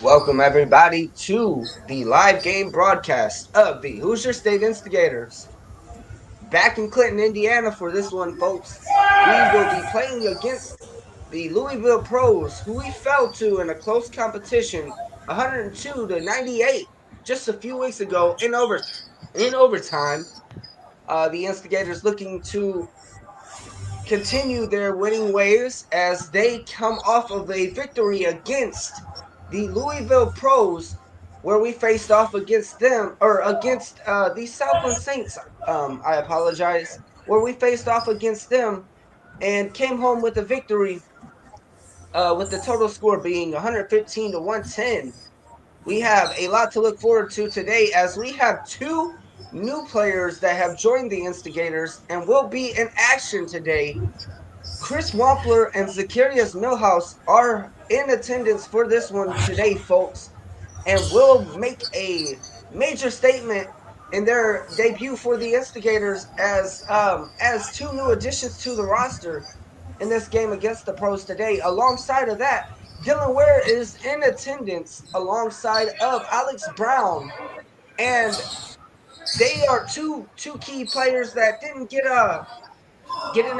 Welcome, everybody, to the live game broadcast of the Hoosier State Instigators. Back in Clinton, Indiana for this one, folks. We will be playing against the Louisville Pros, who we fell to in a close competition, 102 to 98, just a few weeks ago in overtime. The Instigators looking to continue their winning ways as they come off of a victory against the Louisville Pros, where we faced off against them, or against the Southland Saints. I apologize, where we faced off against them and came home with a victory, with the total score being 115 to 110. We have a lot to look forward to today as we have two new players that have joined the Instigators and will be in action today. Chris Wampler and Zacharias Millhouse are in attendance for this one today, folks, and will make a major statement in their debut for the Instigators as two new additions to the roster in this game against the Pros today. Alongside of that, Dylan Ware is in attendance alongside of Alex Brown, and they are two key players that didn't get an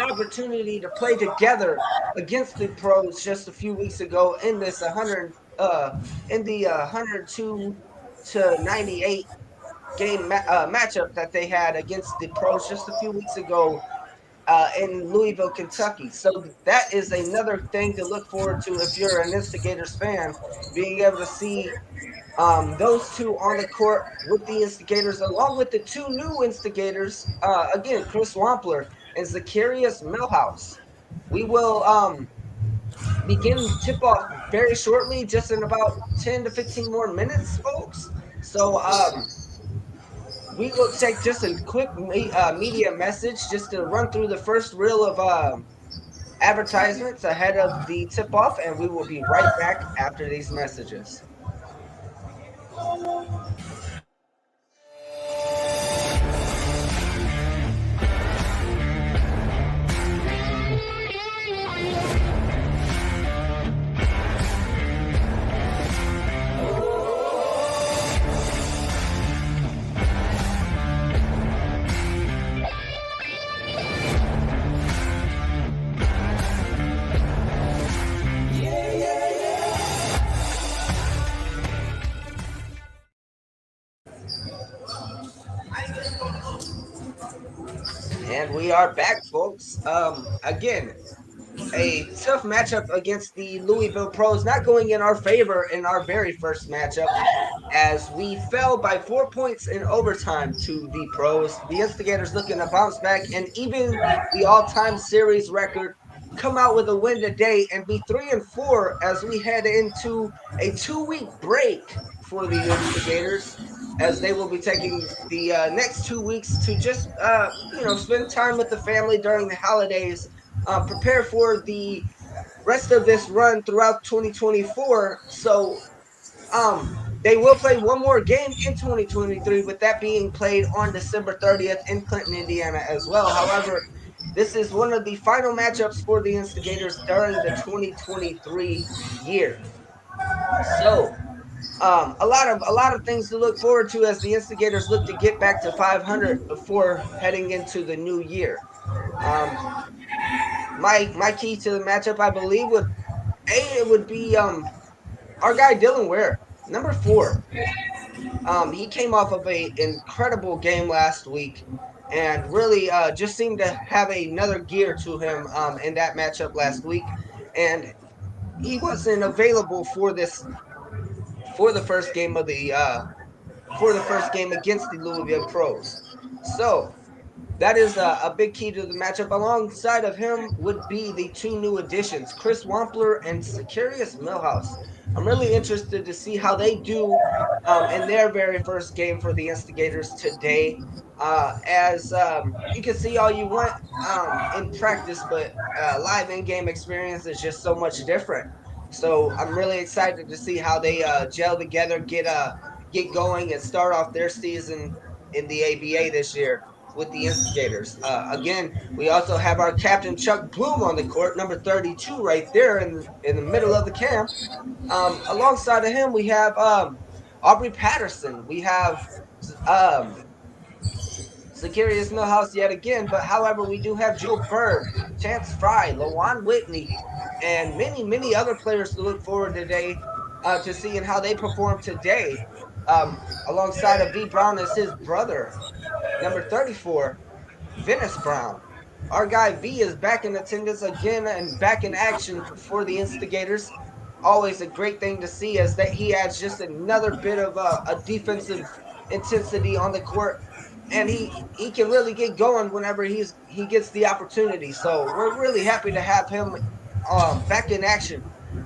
opportunity to play together against the Pros just a few weeks ago in this 102 to 98 game matchup that they had against the Pros just a few weeks ago in Louisville, Kentucky. So that is another thing to look forward to if you're an Instigators fan, being able to see those two on the court with the Instigators, along with the two new Instigators, again, Chris Wampler and Zacharias Millhouse. We will begin tip-off very shortly, just in about 10 to 15 more minutes, folks. So we will take just a quick media message just to run through the first reel of advertisements ahead of the tip-off, and we will be right back after these messages. And we are back, folks. Again, a tough matchup against the Louisville Pros, not going in our favor in our very first matchup, as we fell by 4 points in overtime to the Pros. The Instigators looking to bounce back and even the all-time series record, come out with a win today and be 3-4 as we head into a 2-week break for the Instigators, as they will be taking the next 2 weeks to just spend time with the family during the holidays, prepare for the rest of this run throughout 2024. So they will play one more game in 2023, with that being played on December 30th in Clinton, Indiana as well. However, this is one of the final matchups for the Instigators during the 2023 year. So a lot of things to look forward to as the Instigators look to get back to 500 before heading into the new year. My key to the matchup, I believe, would be our guy Dylan Ware, number 4. He came off of an incredible game last week and really just seemed to have another gear to him in that matchup last week, and he wasn't available for the first game against the Louisville Pros. So that is a big key to the matchup. Alongside of him would be the two new additions, Chris Wampler and Zacharias Millhouse. I'm really interested to see how they do in their very first game for the Instigators today. As you can see all you want in practice, but live in-game experience is just so much different. So I'm really excited to see how they gel together, get going, and start off their season in the ABA this year. with the Instigators. Again, we also have our captain Chuck Bloom on the court, number 32, right there in the middle of the camp. Alongside of him, we have Aubrey Patterson. We have um, Zacharias Millhouse yet again, but however, we do have Joe Bird, Chance Fry, Lawan Whitney, and many other players to look forward today to seeing how they perform today. Alongside of V Brown as his brother, number 34, Venice Brown. Our guy V is back in attendance again and back in action for the Instigators. Always a great thing to see as that he adds just another bit of a defensive intensity on the court, and he can really get going whenever he gets the opportunity. So we're really happy to have him back in action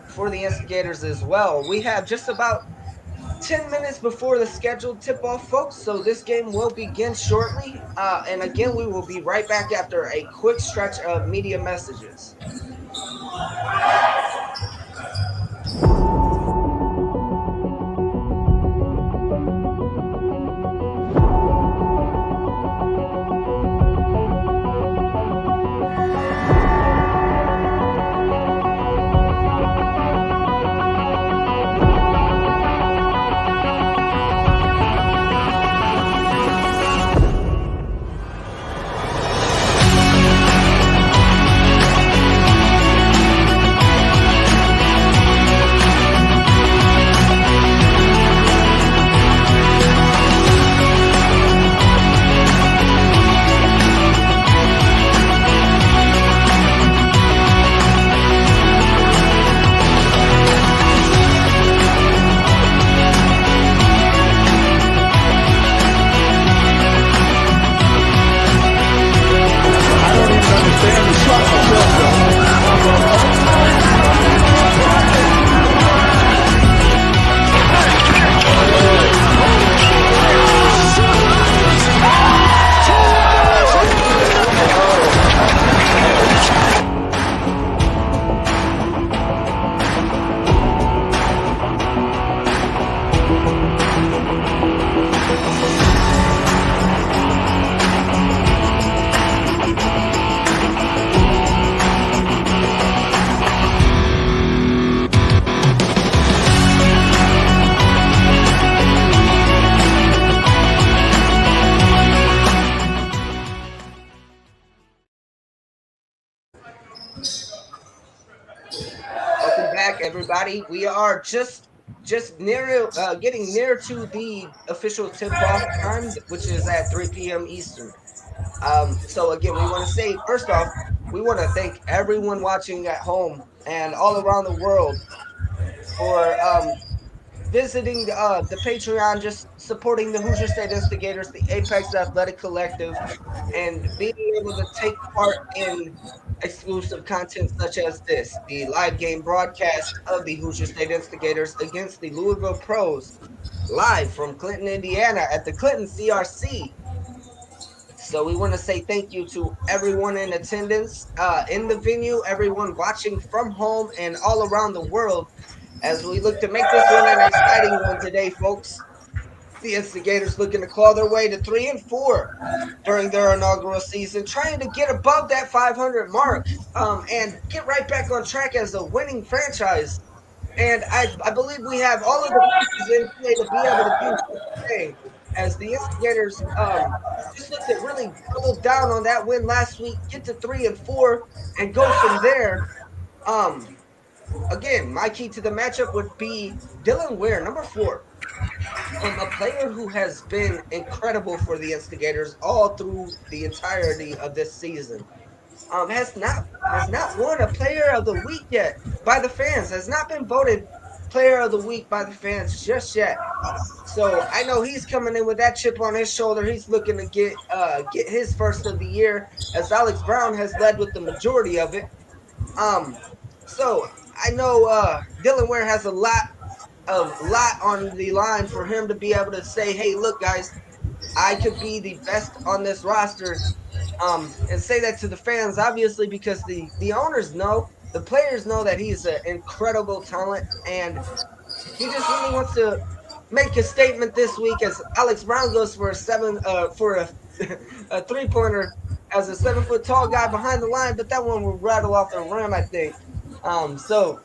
for the Instigators as well. We have just about 10 minutes before the scheduled tip-off, folks, so this game will begin shortly. And again, we will be right back after a quick stretch of media messages. Welcome back, everybody. We are just near getting near to the official tip-off time, which is at 3 p.m. Eastern. So again, we want to say first off, we want to thank everyone watching at home and all around the world for visiting the Patreon, just supporting the Hoosier State Instigators, the Apex Athletic Collective, and being able to take part in exclusive content such as this, the live game broadcast of the Hoosier State Instigators against the Louisville Pros, live from Clinton, Indiana at the Clinton CRC. So we want to say thank you to everyone in attendance in the venue, everyone watching from home and all around the world as we look to make this one an exciting one today, folks. The Instigators looking to claw their way to 3-4 during their inaugural season, trying to get above that 500 mark and get right back on track as a winning franchise. And I believe we have all of the pieces in play to be able to do today, as the Instigators just look to really double down on that win last week, get to 3-4, and go from there. Again, my key to the matchup would be Dylan Ware, number 4. A player who has been incredible for the Instigators all through the entirety of this season. Has not won a Player of the Week yet by the fans. Has not been voted Player of the Week by the fans just yet. So I know he's coming in with that chip on his shoulder. He's looking to get his first of the year, as Alex Brown has led with the majority of it. So I know Dylan Ware has a lot on the line for him to be able to say, hey, look, guys, I could be the best on this roster, and say that to the fans, obviously, because the owners know, the players know that he's an incredible talent, and he just really wants to make a statement this week as Alex Brown goes for a a 3-pointer as a 7-foot tall guy behind the line, but that one will rattle off the rim, I think. So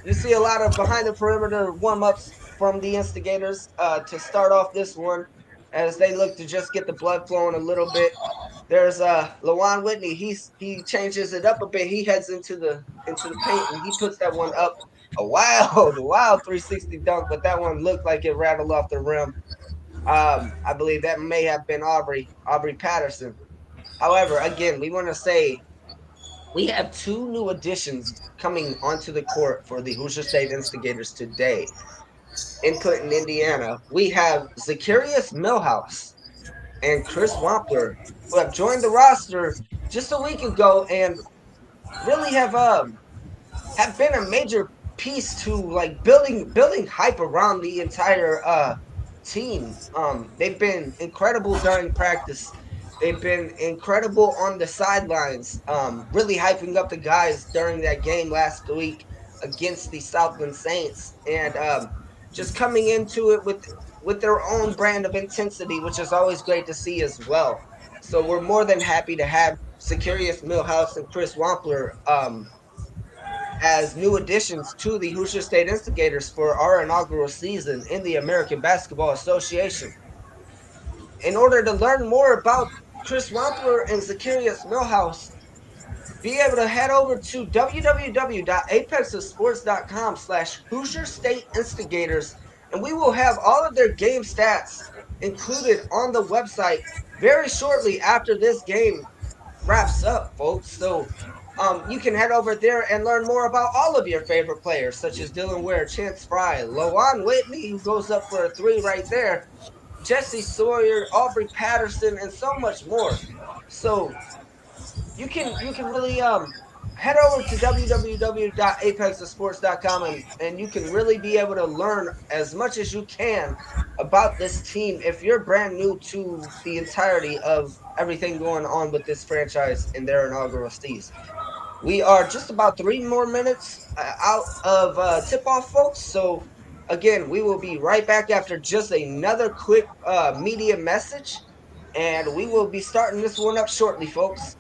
you see a lot of behind the perimeter warm-ups from the Instigators to start off this one as they look to just get the blood flowing a little bit. There's Lawan Whitney. He changes it up a bit. He heads into the paint and he puts that one up. A wild 360 dunk, but that one looked like it rattled off the rim. I believe that may have been Aubrey Patterson. However, again, we want to say we have two new additions coming onto the court for the Hoosier State Instigators today in Clinton, Indiana. We have Zacharias Millhouse and Chris Wampler, who have joined the roster just a week ago and really have been a major piece to like building hype around the entire team. They've been incredible during practice. They've been incredible on the sidelines, really hyping up the guys during that game last week against the Southland Saints, and just coming into it with their own brand of intensity, which is always great to see as well. So we're more than happy to have Zacharias Millhouse and Chris Wampler as new additions to the Hoosier State Instigators for our inaugural season in the American Basketball Association. In order to learn more about Chris Wampler and Zacharias Millhouse, be able to head over to www.apexofsports.com/Hoosier State Instigators, and we will have all of their game stats included on the website very shortly after this game wraps up, folks. So you can head over there and learn more about all of your favorite players, such as Dylan Ware, Chance Fry, Lawan Whitney, who goes up for a 3 right there, Jesse Sawyer, Aubrey Patterson, and so much more. So you can really head over to www.apexofsports.com and you can really be able to learn as much as you can about this team if you're brand new to the entirety of everything going on with this franchise in their inaugural season. We are just about 3 more minutes out of tip-off, folks. So, again, we will be right back after just another quick media message. And we will be starting this one up shortly, folks.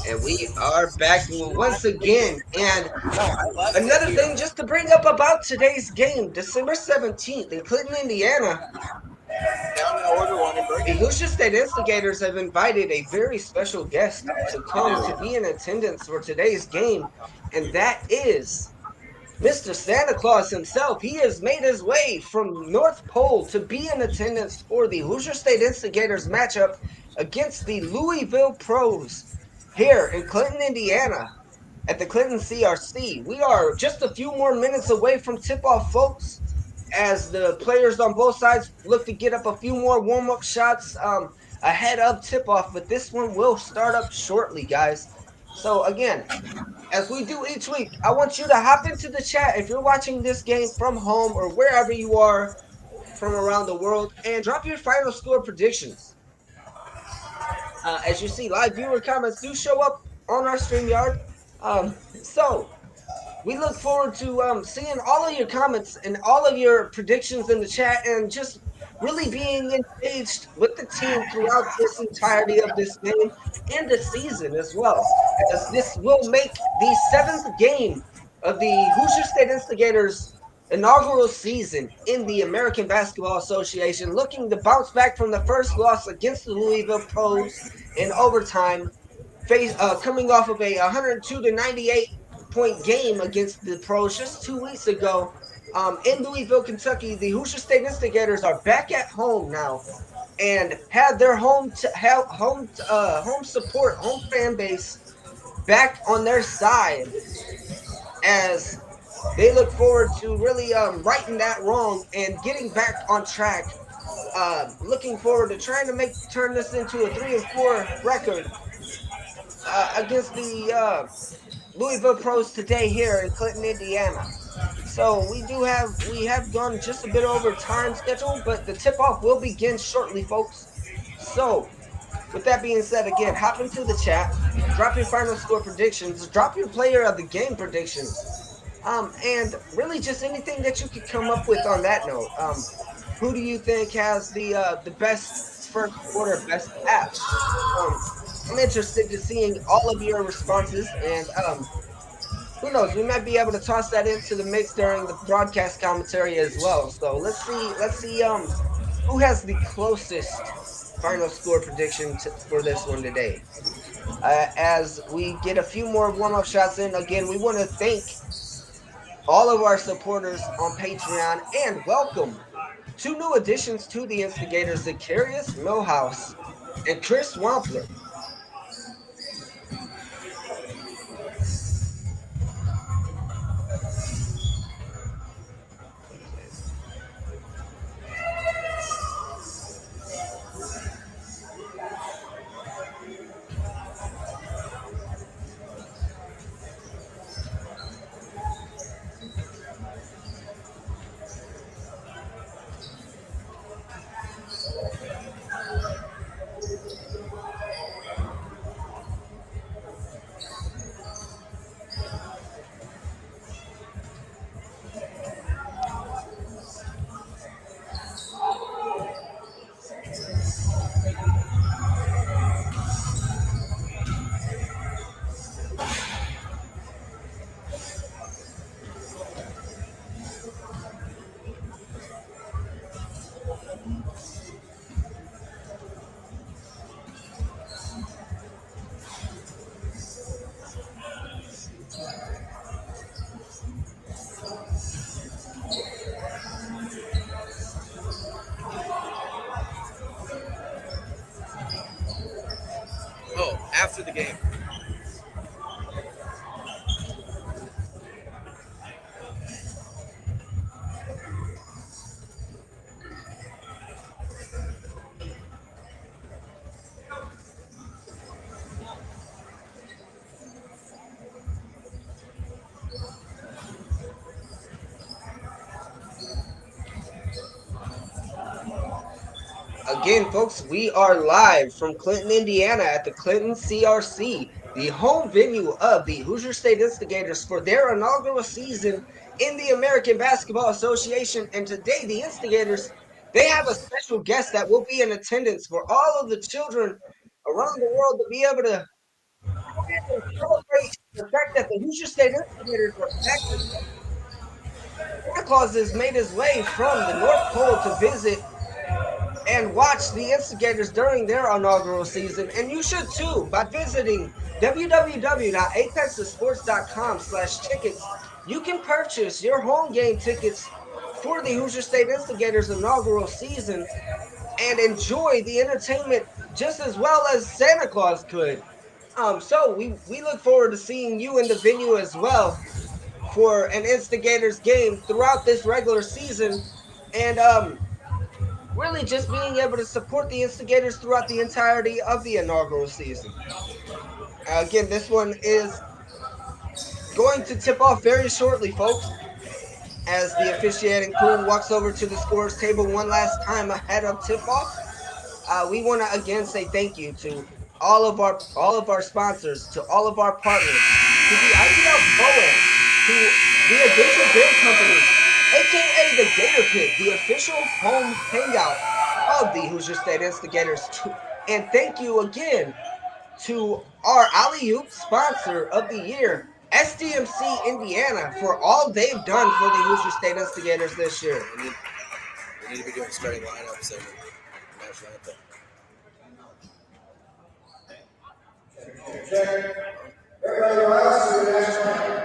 And we are back once again. And another thing just to bring up about today's game, December 17th in Clinton, Indiana, the Hoosier State Instigators have invited a very special guest to come to be in attendance for today's game, and that is Mr. Santa Claus himself. He has made his way from North Pole to be in attendance for the Hoosier State Instigators matchup against the Louisville Pros here in Clinton, Indiana at the Clinton CRC. We are just a few more minutes away from tip-off, folks, as the players on both sides look to get up a few more warm-up shots ahead of tip-off, but this one will start up shortly, guys. So again, as we do each week, I want you to hop into the chat if you're watching this game from home or wherever you are from around the world, and drop your final score predictions. As you see, live viewer comments do show up on our StreamYard. So we look forward to seeing all of your comments and all of your predictions in the chat, and just really being engaged with the team throughout this entirety of this game and the season as well, as this will make the seventh game of the Hoosier State Instigators inaugural season in the American Basketball Association, looking to bounce back from the first loss against the Louisville Pros in overtime, coming off of a 102-98 point game against the Pros just 2 weeks ago. In Louisville, Kentucky, the Hoosier State Instigators are back at home now and have their home support, home fan base back on their side, as they look forward to really righting that wrong and getting back on track. Looking forward to trying to turn this into a 3-4 record against the Louisville Pros today here in Clinton, Indiana. So we have gone just a bit over time schedule, but the tip off will begin shortly, folks. So with that being said, again, hop into the chat, drop your final score predictions, drop your player of the game predictions, and really just anything that you could come up with on that note. Who do you think has the best first quarter, best half? I'm interested to seeing all of your responses, and who knows, we might be able to toss that into the mix during the broadcast commentary as well. So let's see who has the closest final score prediction for this one today. As we get a few more warm-up shots in, again, we want to thank all of our supporters on Patreon, and welcome two new additions to the Instigators, Zacharias Millhouse and Chris Wampler. After the game. Again, folks, we are live from Clinton, Indiana at the Clinton CRC, the home venue of the Hoosier State Instigators for their inaugural season in the American Basketball Association. And today, the Instigators, they have a special guest that will be in attendance for all of the children around the world to be able to celebrate the fact that the Hoosier State Instigators are back. Santa Claus has made his way from the North Pole to visit and watch the Instigators during their inaugural season. And you should too by visiting www.apexsports.com/tickets. You can purchase your home game tickets for the Hoosier State Instigators inaugural season and enjoy the entertainment just as well as Santa Claus could. So we look forward to seeing you in the venue as well for an Instigators game throughout this regular season, and really just being able to support the Instigators throughout the entirety of the inaugural season. Again, this one is going to tip off very shortly, folks, as the officiating crew walks over to the scores table one last time ahead of tip-off. We want to again say thank you to all of our sponsors, to all of our partners, to the IPL Pro-Am, to the Adventure Bear Company, aka the Gator Pit, the official home hangout of the Hoosier State Instigators. And thank you again to our Alley-Oop sponsor of the year, SDMC Indiana, for all they've done for the Hoosier State Instigators this year. We need to be doing starting lineups and national anthem. Everybody rise to the national anthem.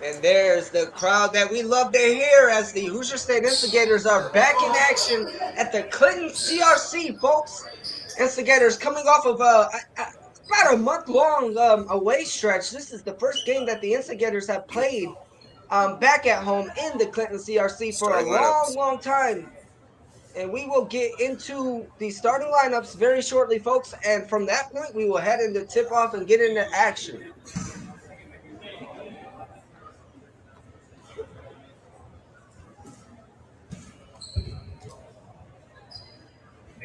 And there's the crowd that we love to hear as the Hoosier State Instigators are back in action at the Clinton CRC, folks. Instigators coming off of about a month-long away stretch. This is the first game that the Instigators have played back at home in the Clinton CRC for a long time. And we will get into the starting lineups very shortly, folks. And from that point, we will head into tip-off and get into action.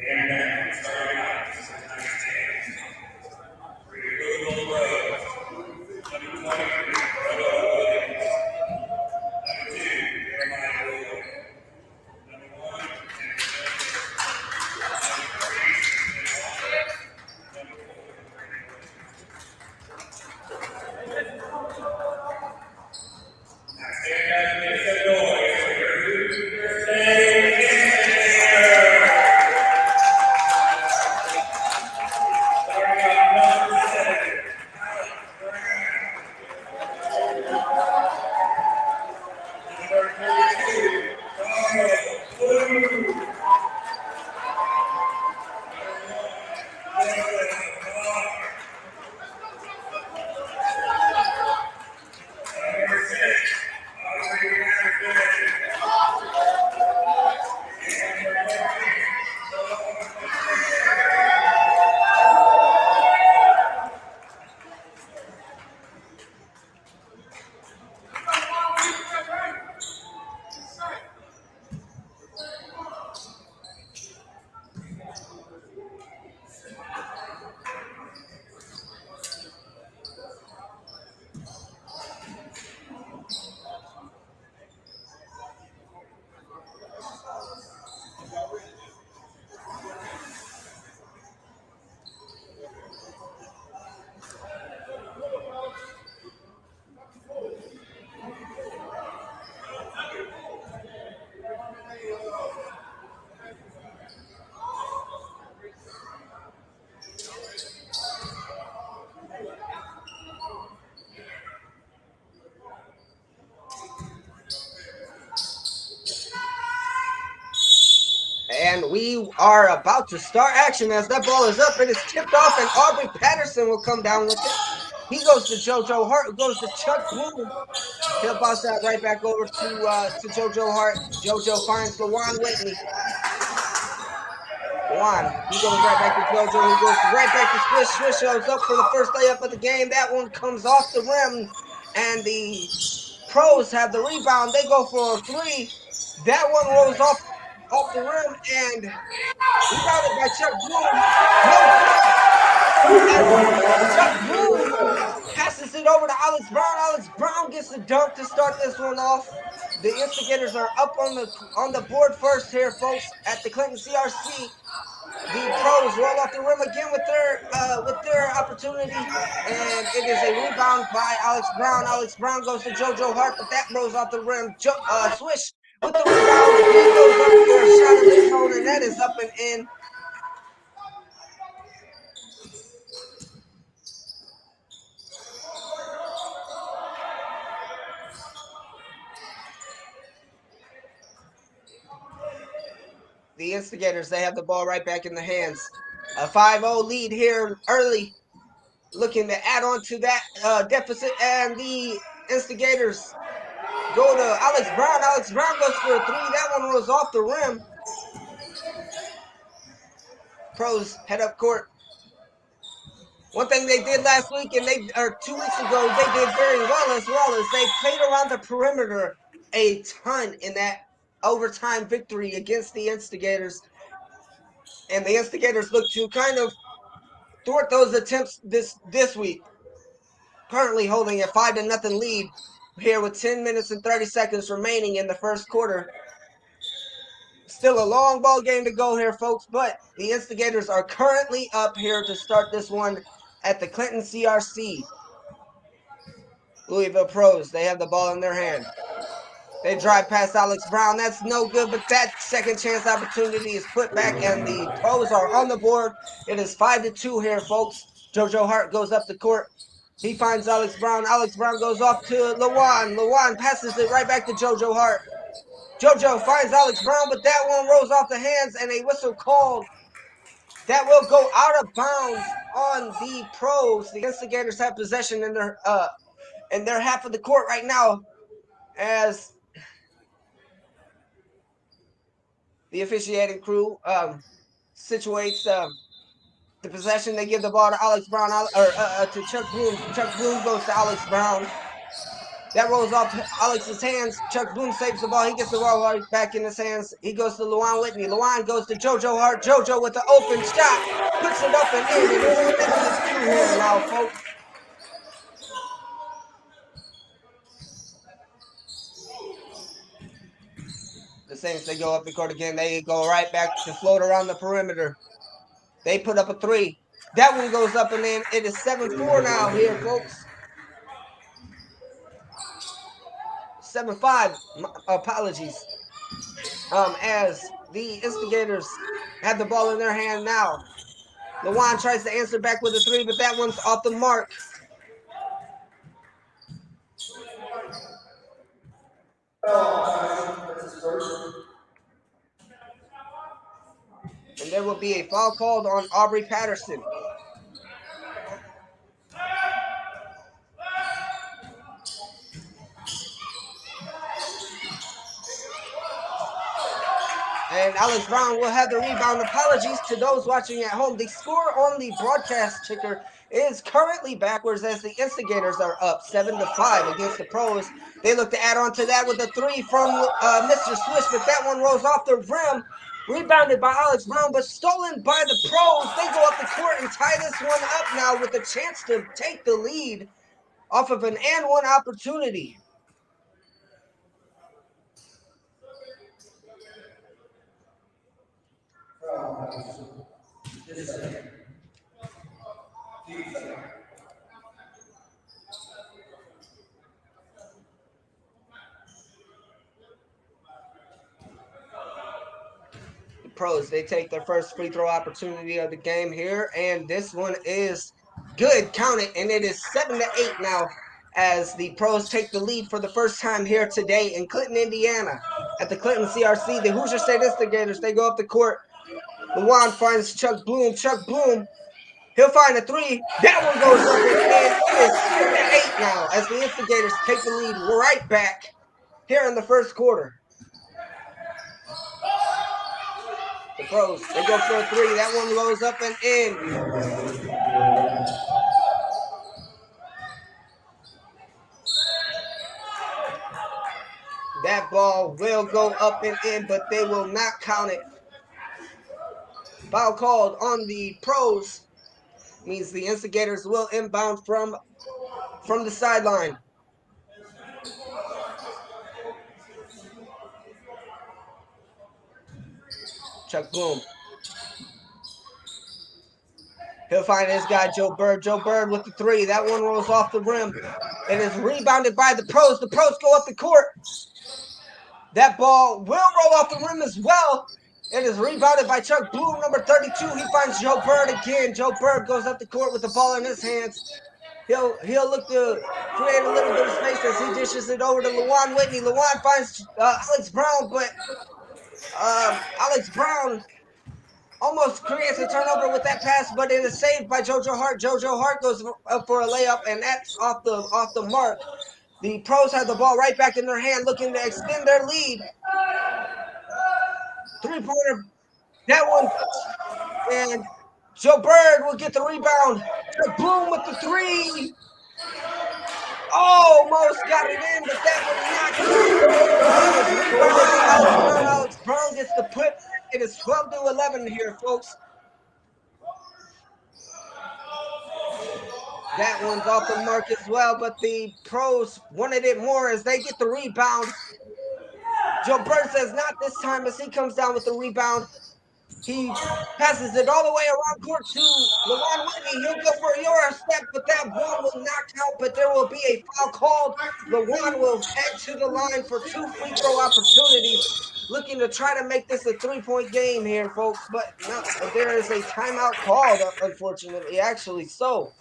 And starting out, this is tonight's game. For your Louisville Pros, 2020, Roto Williams. Number 2, Jeremiah Williams. Number 1, Andrew Jones. Number 3, Number 4, And we are about to start action as that ball is up. It is tipped off, and Aubrey Patterson will come down with it. He goes to JoJo Hart, who goes to Chuck Bloom. He'll bounce that right back over to JoJo Hart. JoJo finds LaJuan Whitney. LaJuan, he goes right back to JoJo, who goes right back to Swish. Swish shows up for the first layup of the game. That one comes off the rim, and the Pros have the rebound. They go for a three. That one rolls off the rim, and rebounded by Chuck Bloom. No good. As Chuck Bloom passes it over to Alex Brown. Alex Brown gets the dunk to start this one off. The Instigators are up on the board first here, folks, at the Clinton CRC. The Pros roll off the rim again with their opportunity, and it is a rebound by Alex Brown. Alex Brown goes to JoJo Hart, but that rolls off the rim. Swish with the rebound. He goes up for a shot of his own, and that is up and in. The Instigators, they have the ball right back in the hands. A 5-0 lead here early, looking to add on to that deficit, and the Instigators go to Alex Brown. Alex Brown goes for a three. That one rolls off the rim. Pros head up court. One thing they did last week, or 2 weeks ago, they did very well as they played around the perimeter a ton in that overtime victory against the Instigators. And the Instigators look to kind of thwart those attempts this week. Currently holding a 5-0 lead here with 10 minutes and 30 seconds remaining in the first quarter. Still a long ball game to go here, folks, but the Instigators are currently up here to start this one at the Clinton CRC. Louisville Pros, they have the ball in their hand. They drive past Alex Brown. That's no good, but that second chance opportunity is put back, and the Pros are on the board. It is 5-2 here, folks. JoJo Hart goes up the court. He finds Alex Brown. Alex Brown goes off to LaJuan. LaJuan passes it right back to JoJo Hart. JoJo finds Alex Brown, but that one rolls off the hands, and a whistle called. That will go out of bounds on the Pros. The Instigators have possession in their half of the court right now, as the officiating crew situates the possession. They give the ball to Alex Brown, to Chuck Bloom. Chuck Bloom goes to Alex Brown. That rolls off Alex's hands. Chuck Bloom saves the ball. He gets the ball right back in his hands. He goes to LaJuan Whitney. LaJuan goes to JoJo Hart. JoJo with the open shot. Puts it up and in. It is 6-2 here now, folks. The Saints, they go up the court again. They go right back to float around the perimeter. They put up a three. That one goes up and in. It is 7-4 now here, folks. 7-5. Apologies. As the Instigators have the ball in their hand now. LaJuan tries to answer back with a three, but that one's off the mark. And there will be a foul called on Aubrey Patterson. And Alex Brown will have the rebound. Apologies to those watching at home. The score on the broadcast ticker is currently backwards as the Instigators are up 7-5 against the Pros. They look to add on to that with a three from Mr. Swish, but that one rolls off the rim. Rebounded by Alex Brown, but stolen by the Pros. They go up the court and tie this one up now with a chance to take the lead off of an and one opportunity. The Pros, they take their first free throw opportunity of the game here, and this one is good. Count it, and it is 7-8 now as the Pros take the lead for the first time here today in Clinton, Indiana. at the Clinton CRC. The Hoosier State Instigators, they go up the court. Luan finds Chuck Bloom. Chuck Bloom, he'll find a three. That one goes up and in. It is 10-8 now as the Instigators take the lead right back here in the first quarter. The Pros, they go for a three. That one goes up and in. That ball will go up and in, but they will not count it. Foul called on the Pros means the Instigators will inbound from the sideline. Chuck Bloom. He'll find his guy, Joe Bird. Joe Bird with the three. That one rolls off the rim. It is rebounded by the Pros. The Pros go up the court. That ball will roll off the rim as well. It is rebounded by Chuck Bloom, number 32. He finds Joe Bird again. Joe Bird goes up the court with the ball in his hands. He'll look to create a little bit of space as he dishes it over to Luan Whitney. Luan finds Alex Brown, but Alex Brown almost creates a turnover with that pass, but it is saved by JoJo Hart. JoJo Hart goes up for a layup, and that's off the mark. The Pros have the ball right back in their hand, looking to extend their lead. Three-pointer, that one, and Joe Bird will get the rebound. Bloom with the three. Almost got it in, but that was not. Alex Brown gets the put. It is 12-11 here, folks. That one's off the mark as well, but the Pros wanted it more as they get the rebound. Joe Bird says not this time as he comes down with the rebound. He passes it all the way around court to Luan Whitney. He'll go for a Euro step, but that ball will not count, but there will be a foul called. Luan will head to the line for 2 free throw opportunities, looking to try to make this a 3-point game here, folks, but no, there is a timeout called, unfortunately, actually. So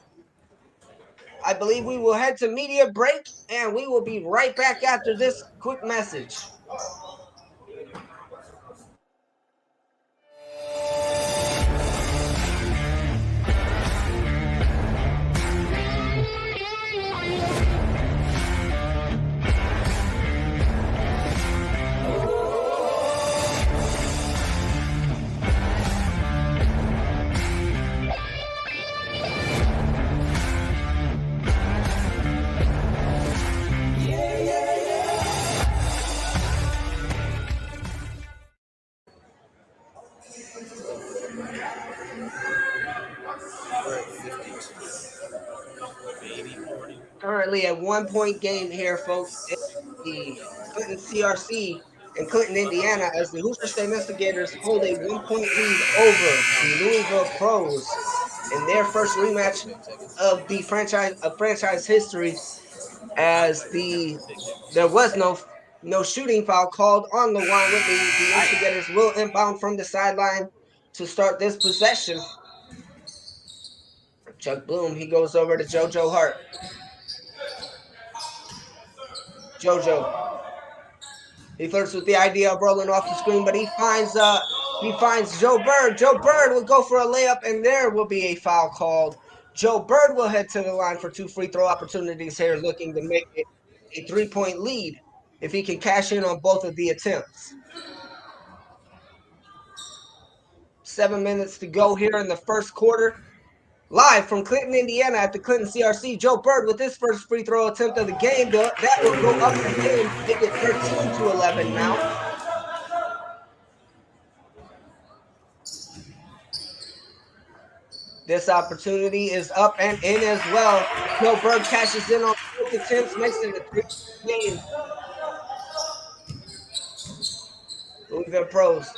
I believe we will head to media break, and we will be right back after this quick message. Currently a 1-point game here, folks. The Clinton CRC in Clinton, Indiana, as the Hoosier State Instigators hold a 1-point lead over the Louisville Pros in their first rematch of the franchise history, as there was no shooting foul called on Luan Whitney. The Instigators will inbound from the sideline to start this possession. Chuck Bloom, he goes over to JoJo Hart. JoJo, he flirts with the idea of rolling off the screen, but he finds Joe Bird. Joe Bird will go for a layup, and there will be a foul called. Joe Bird will head to the line for 2 free throw opportunities here, looking to make it a 3-point lead if he can cash in on both of the attempts. 7 minutes to go here in the first quarter. Live from Clinton, Indiana at the Clinton CRC, Joe Bird with his first free throw attempt of the game. That will go up and in, make it 13-11 now. This opportunity is up and in as well. Joe Bird cashes in on both attempts, makes it a 3-point game. Louisville Pros,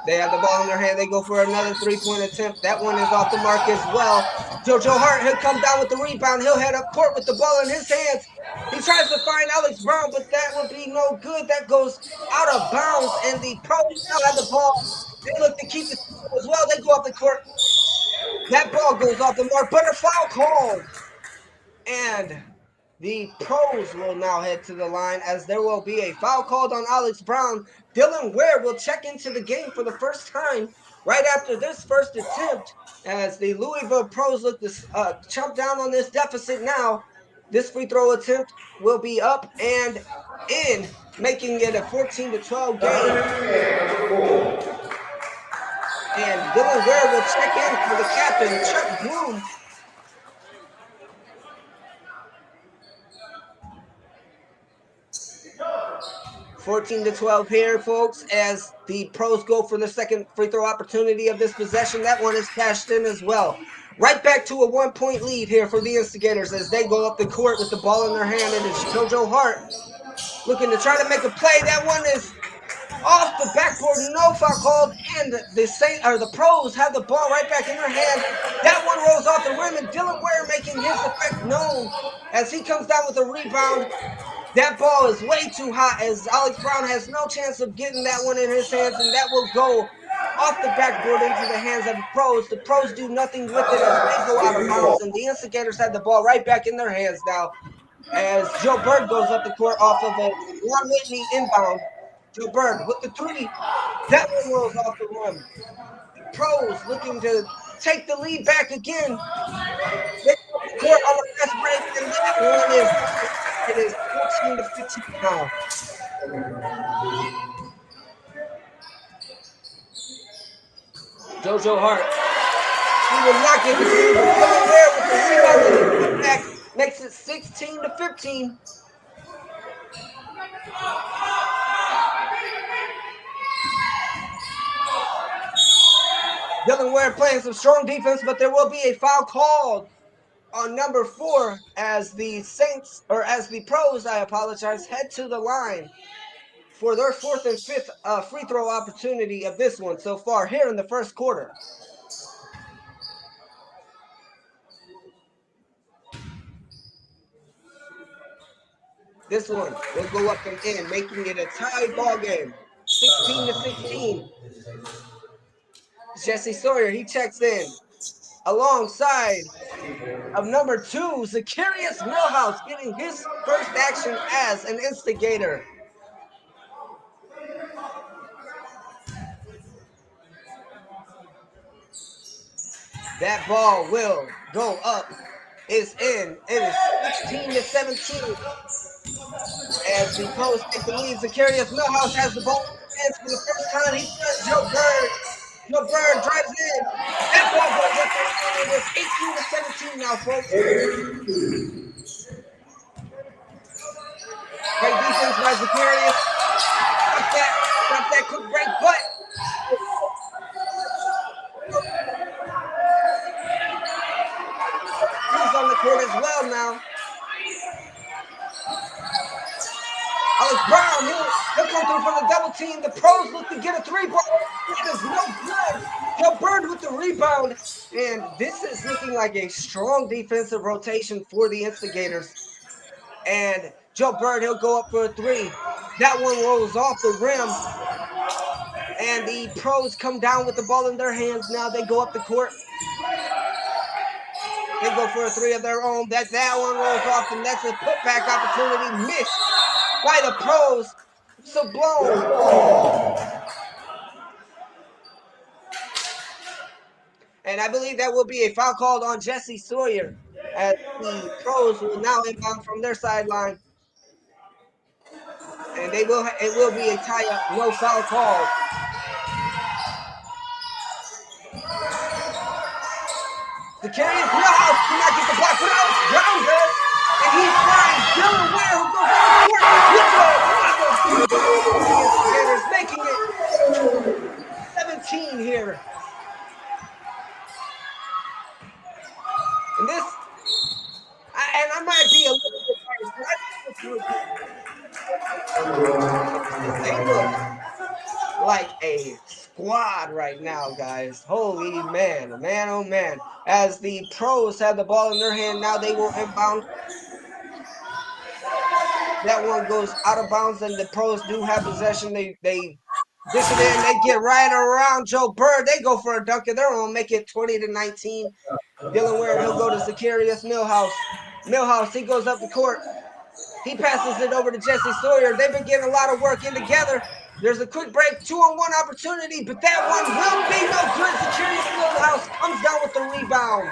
they have the ball in their hand. They go for another 3-point attempt. That one is off the mark as well. JoJo Hart, he'll come down with the rebound. He'll head up court with the ball in his hands. He tries to find Alex Brown, but that would be no good. That goes out of bounds, and the Pros now have the ball. They look to keep it as well. They go off the court. That ball goes off the mark, but a foul called. And The Pros will now head to the line as there will be a foul called on Alex Brown. Dylan Ware will check into the game for the first time right after this first attempt as the Louisville Pros look to chomp down on this deficit now. This free throw attempt will be up and in, making it a 14-12 game. And Dylan Ware will check in for the captain, Chuck Bloom. 14-12 here, folks, as the Pros go for the second free throw opportunity of this possession. That one is cashed in as well. Right back to a 1-point lead here for the Instigators as they go up the court with the ball in their hand. It is JoJo Hart looking to try to make a play. That one is off the backboard, no foul called, and the Pros have the ball right back in their hand. That one rolls off the rim, and Dylan Ware making his effect known as he comes down with a rebound. That ball is way too hot as Alex Brown has no chance of getting that one in his hands, and that will go off the backboard into the hands of the Pros. The Pros do nothing with it as they go out of bounds, and the Instigators have the ball right back in their hands now as Joe Bird goes up the court off of a Juan Whitney inbound. Joe Bird with the three. That one rolls off the rim. The Pros looking to take the lead back again. They go up the court on the fast break, and that one is it is 14-15 now. JoJo Hart. He will not get the lead, but Dylan Ware with the rebound and the putback makes it 16-15. Dylan Ware playing some strong defense, but there will be a foul called on number 4 as the Pros, head to the line for their 4th and 5th free throw opportunity of this one so far here in the first quarter. This one will go up and in, making it a tied ball game, 16-16. Jesse Sawyer, he checks in alongside of number 2, Zacharias Millhouse, getting his first action as an Instigator. That ball will go up. Is in. It is 16-17. As the Pros take the lead, Zacharias Millhouse has the ball in his hands for the first time. He finds Joe Bird. Joe Bird drives in. That ball goes up and it is 18-17 now, folks. Great defense by Zacharias. Stop that quick break, but he's on the court as well now. Alex Brown, he'll come through for the double team. The Pros look to get a three-ball. That is no good. Joe Bird with the rebound. And this is looking like a strong defensive rotation for the Instigators. And Joe Bird, he'll go up for a three. That one rolls off the rim. And the Pros come down with the ball in their hands. Now they go up the court. They go for a three of their own. That one rolls off. The next putback opportunity missed by the Pros. Sablon. And I believe that will be a foul called on Jesse Sawyer as the Pros will now inbound from their sideline. And it will be a tie-up, no foul called. Zacharias Millhouse cannot get the block, but Alex Brown does. And he finds Dylan Ware, who goes on the court with the making it 17 here. And this, and I might be a little bit biased, they look like a squad right now, guys. Holy man, oh man. As the Pros have the ball in their hand, now they will inbound. That one goes out of bounds, and the Pros do have possession. They dish it in. They get right around Joe Bird. They go for a dunk of their own, make it 20-19. Dylan Ware, he'll go to Zacharias Millhouse. Millhouse, he goes up the court. He passes it over to Jesse Sawyer. They've been getting a lot of work in together. There's a quick break, 2-on-1 opportunity, but that one will be no good. Securious Millhouse comes down with the rebound.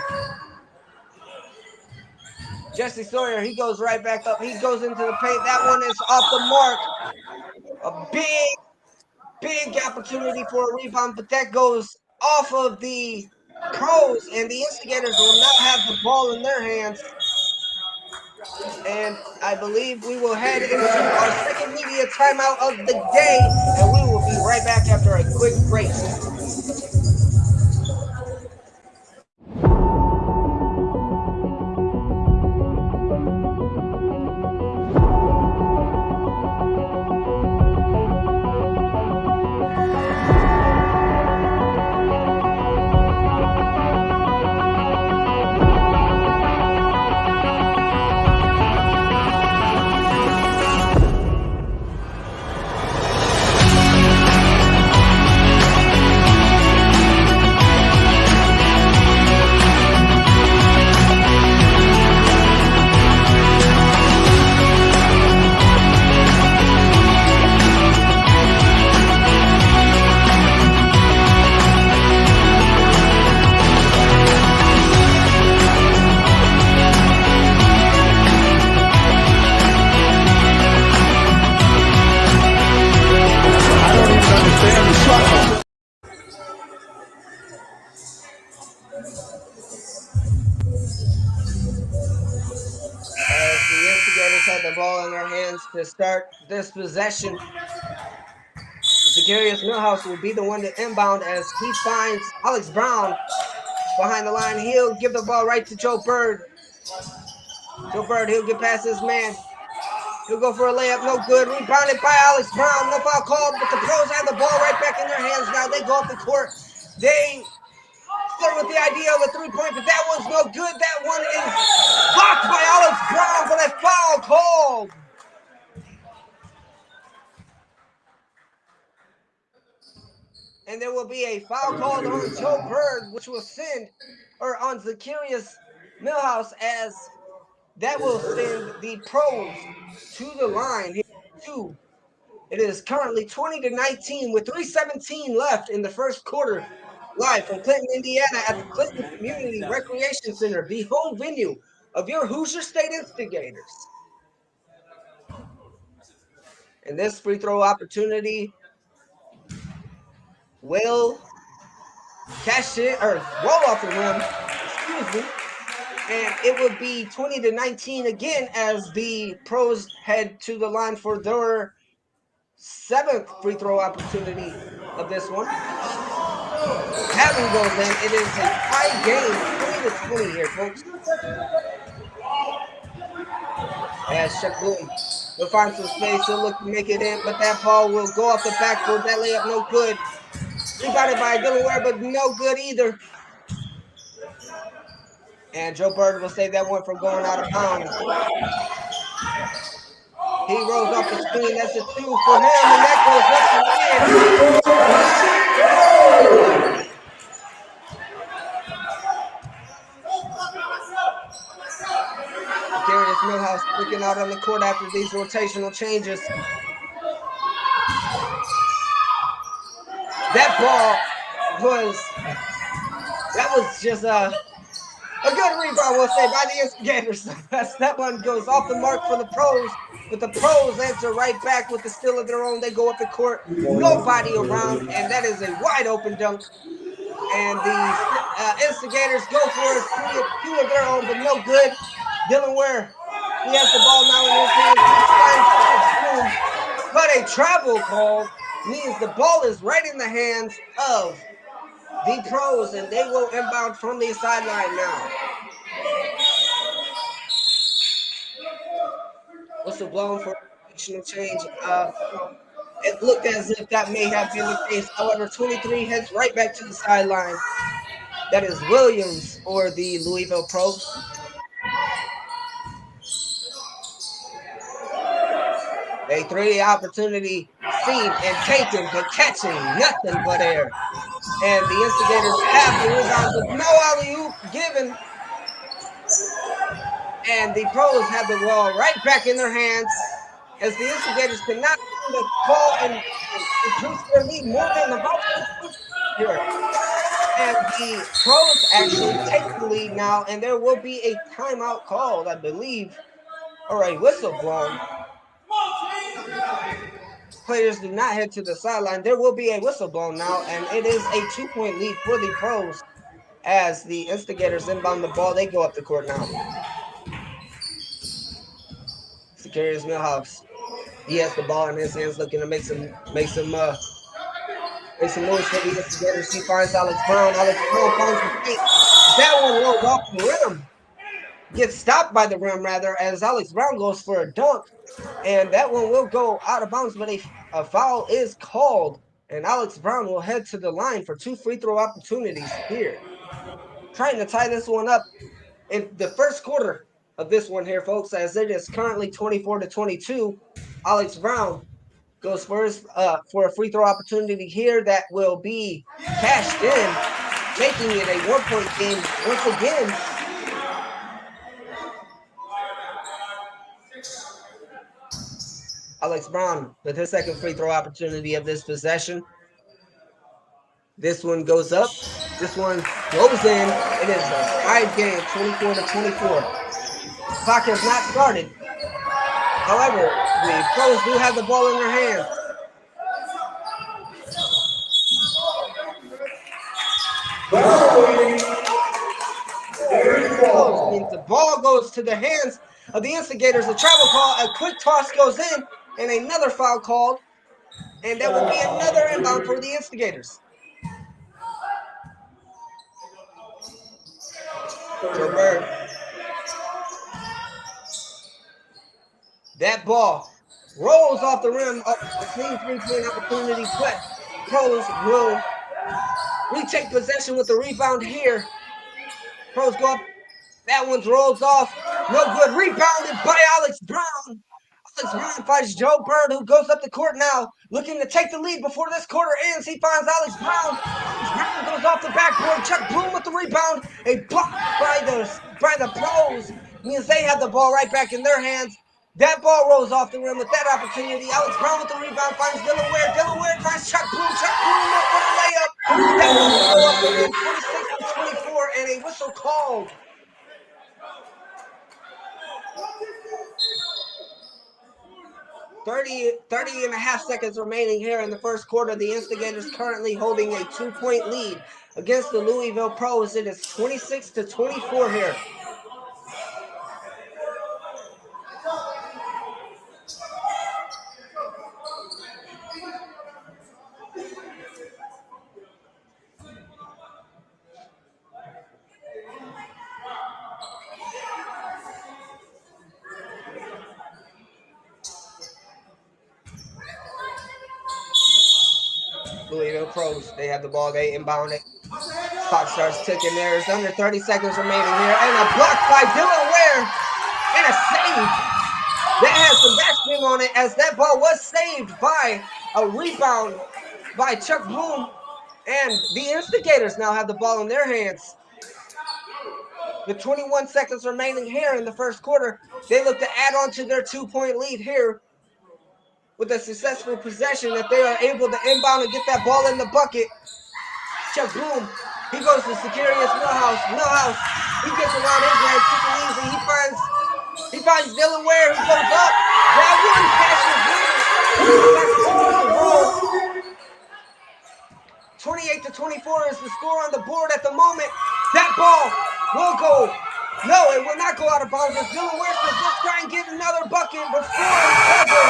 Jesse Sawyer, he goes right back up. He goes into the paint. That one is off the mark. A big opportunity for a rebound, but that goes off of the Pros, and the Instigators will now have the ball in their hands. And I believe we will head into our second media timeout of the day, and we will be right back after a quick break. As the Instigators had the ball in their hands to start this possession, Securious Millhouse will be the one to inbound as he finds Alex Brown behind the line. He'll give the ball right to Joe Bird. Joe Bird, he'll get past his man. He'll go for a layup, no good. Rebounded by Alex Brown. No foul called, but the Pros have the ball right back in their hands now. They go up the court. They start with the idea of a three-point, but that one's no good. That one is blocked by Alex Brown, but a foul called. And there will be a foul called on Joe Bird, which will send, or on Securious Millhouse, as that will send the Pros to the line here too. It is currently 20-19 with 3:17 left in the first quarter. Live from Clinton, Indiana at the Clinton Community Recreation Center, the home venue of your Hoosier State Instigators. And this free throw opportunity will cash it, or roll off the rim, excuse me. And it would be 20-19 again as the Pros head to the line for their 7th free throw opportunity of this one. That one goes in. It is a tie game, 20-20 here, folks. As Chuck Bloom will find some space, he'll look to make it in, but that ball will go off the backboard. That layup, no good. Rebounded by Delaware, but no good either. And Joe Bird will save that one from going out of bounds. He rolls off the screen. That's a 2 for him, and that goes up and in. Securious Millhouse looking out on the court after these rotational changes. That ball was just a good rebound, we'll say, by the Instigators. That one goes off the mark for the Pros, but the Pros answer right back with the steal of their own. They go up the court, nobody around, and that is a wide open dunk. And the Instigators go for a two of their own, but no good. Dylan Ware, he has the ball now in his hands. But a travel call means the ball is right in the hands of the Pros, and they will inbound from the sideline now. Whistle blown for additional change. It looked as if that may have been the case. However, 23 heads right back to the sideline. That is Williams or the Louisville Pros. A 3 opportunity seen and taken, but catching nothing but air. And the Instigators have the rebound with no alley-oop given. And the Pros have the ball right back in their hands as the Instigators cannot find the call and increase their lead more than the house here. And the Pros actually take the lead now, and there will be a timeout called, I believe, or a whistle blown. Players do not head to the sideline. There will be a whistle blown now, and it is a 2-point lead for the Pros as the Instigators inbound the ball. They go up the court now. Securities Millhouse. He has the ball in his hands, looking to make some moves for the Instigators. He finds Alex Brown. Alex Brown finds the paint. That one rolls off the rim. Gets stopped by the rim, rather, as Alex Brown goes for a dunk. And that one will go out of bounds, but a foul is called. And Alex Brown will head to the line for 2 free throw opportunities here. Trying to tie this one up in the first quarter of this one here, folks, as it is currently 24-22. Alex Brown goes first for a free throw opportunity here that will be cashed in, making it a 1-point game once again. Alex Brown with his second free throw opportunity of this possession. This one goes up. This one goes in. It is a tied game, 24-24. Clock has not started. However, the Pros do have the ball in their hands. The ball goes to the hands of the Instigators. A travel call, a quick toss goes in, and another foul called. And that will be another inbound for the Instigators. Joe Bird. That ball rolls off the rim, up a clean 3-point opportunity, but Pros will retake possession with the rebound here. Pros go up. That one's rolls off. No good. Rebounded by Alex Brown. Alex Brown finds Joe Bird, who goes up the court now, looking to take the lead before this quarter ends. He finds Alex Brown. Alex Brown goes off the backboard. Chuck Bloom with the rebound. A block by the Pros means they have the ball right back in their hands. That ball rolls off the rim with that opportunity. Alex Brown with the rebound finds Dylan Ware. Dylan Ware finds Chuck Bloom. Chuck Bloom up for the layup. That one will go up again, 26-24, and a whistle called. Thirty and a half seconds remaining here in the first quarter. The Instigators currently holding a 2-point lead against the Louisville Pros. It is 26-24 here. Louisville Pros, they have the ball, they inbound it. Clock starts ticking. There's under 30 seconds remaining here. And a block by Dylan Ware. And a save. That has some backspin on it, as that ball was saved by a rebound by Chuck Bloom. And the Instigators now have the ball in their hands. With 21 seconds remaining here in the first quarter, they look to add on to their 2-point lead here. With a successful possession, that they are able to inbound and get that ball in the bucket. Chuck Bloom, he goes to Securious Millhouse. Millhouse, he gets around his man, quick and easy. He finds Dylan Ware, who goes up. That one catches him. 28-24 is the score on the board at the moment. That ball will go. No, it will not go out of bounds. As Dylan Ware says, let's try and get another bucket before it's over.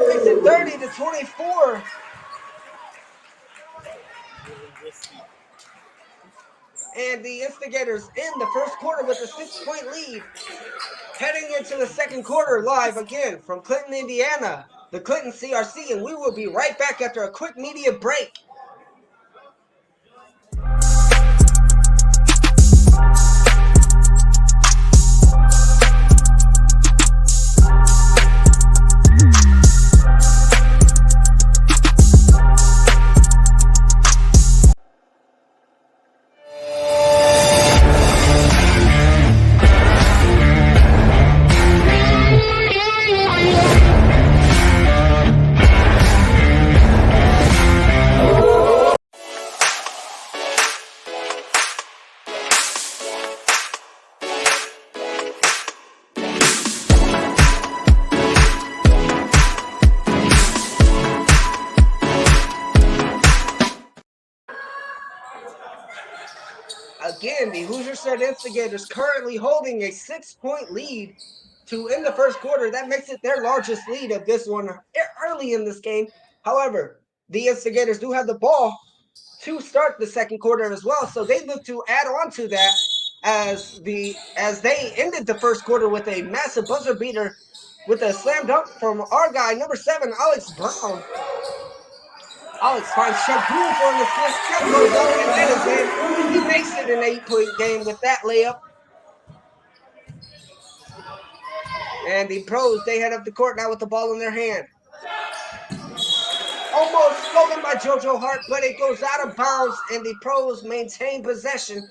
Makes it 30-24. And the Instigators in the first quarter with a 6-point lead. Heading into the second quarter, live again from Clinton, Indiana, the Clinton CRC, and we will be right back after a quick media break. again, the Hoosier State Instigators currently holding a 6-point lead to end the first quarter. That makes it their largest lead of this one early in this game. However, the Instigators do have the ball to start the second quarter as well, so they look to add on to that as they ended the first quarter with a massive buzzer beater with a slam dunk from our guy, number 7, Alex Brown. Alex finds Chuck Boone for an assist. Chuck goes up, and that is in. He makes it an 8-point game with that layup. And the Pros, they head up the court now with the ball in their hand. Almost stolen by JoJo Hart, but it goes out of bounds, and the Pros maintain possession.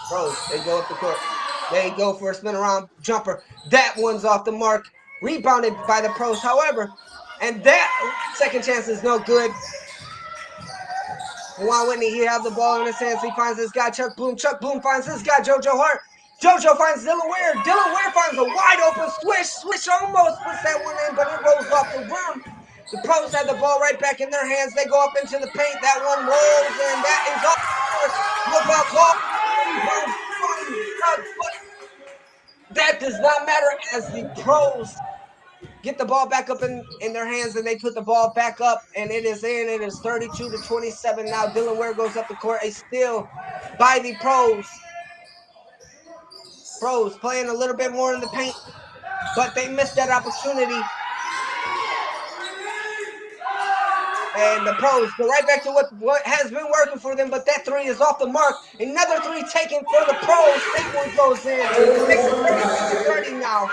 Pros, they go up the court. They go for a spin around jumper. That one's off the mark. Rebounded by the Pros, however. And that second chance is no good. Juan Whitney, he has the ball in his hands. He finds this guy, Chuck Bloom. Chuck Bloom finds this guy, JoJo Hart. JoJo finds Dylan Ware. Dylan Ware finds a wide open swish. Swish almost puts that one in, but it rolls off the rim. The Pros have the ball right back in their hands. They go up into the paint. That one rolls, and that is off. Look out, call. That does not matter as the Pros get the ball back up in their hands, and they put the ball back up, and it is in. It is 32-27 now. Dylan Ware goes up the court. A steal by the Pros. Pros playing a little bit more in the paint, but they missed that opportunity. And the Pros go right back to what has been working for them, but that three is off the mark. Another three taken for the Pros. That one goes in. It makes it 32-30 now.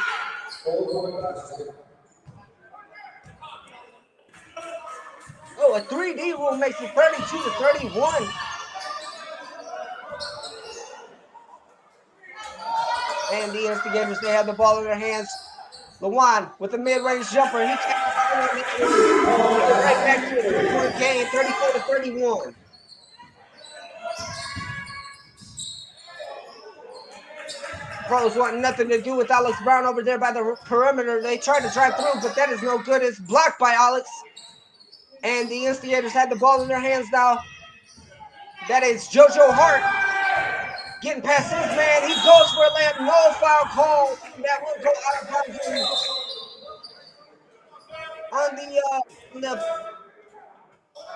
Oh, a 3D rule makes it 32-31. And the Instigators, they have the ball in their hands. Lawan with the mid-range jumper. He takes right back to a 3-point game, 34-31. Pros want nothing to do with Alex Brown over there by the perimeter. They try to drive through, but that is no good. It's blocked by Alex. And the Instigators had the ball in their hands now. That is JoJo Hart getting past his man. He goes for a layup. No foul call. That will go out of bounds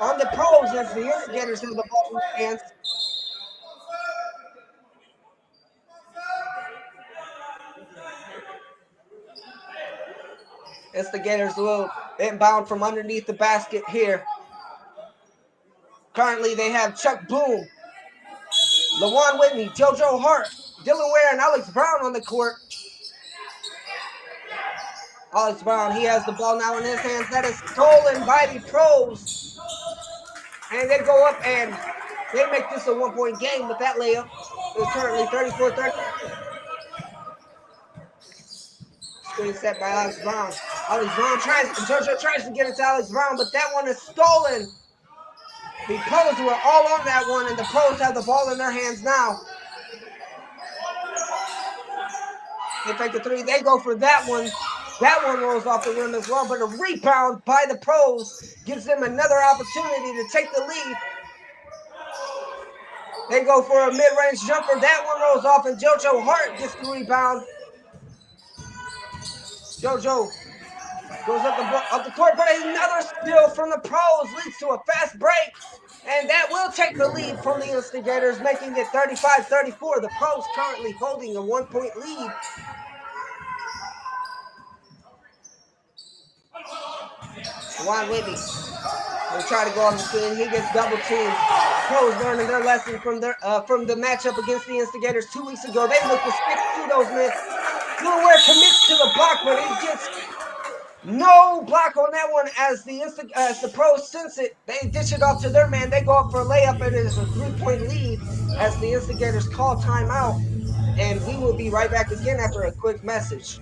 on the Pros as the Instigators have the ball in their hands. Instigators will inbound from underneath the basket here. Currently, they have Chuck Boone, Lawan Whitney, JoJo Hart, Dylan Ware, and Alex Brown on the court. Alex Brown, he has the ball now in his hands. That is stolen by the Pros. And they go up and they make this a 1-point game with that layup. It's currently 34-30. Screen set by Alex Brown. Alex Brown JoJo tries to get it to Alex Brown, but that one is stolen. The Pros were all on that one, and the Pros have the ball in their hands now. They take the three. They go for that one. That one rolls off the rim as well, but a rebound by the Pros gives them another opportunity to take the lead. They go for a mid-range jumper. That one rolls off, and JoJo Hart gets the rebound. JoJo goes up the court, but another steal from the Pros leads to a fast break. And that will take the lead from the Instigators, making it 35-34. The Pros currently holding a 1-point lead. Juan Whitney will try to go off the screen. He gets double teamed. Pros learning their lesson from the matchup against the Instigators 2 weeks ago. They look to stick to those men. Dylan Ware commits to the block, but he gets no block on that one as the Pros sense it. They dish it off to their man. They go up for a layup, and it is a 3-point lead as the Instigators call timeout. And we will be right back again after a quick message.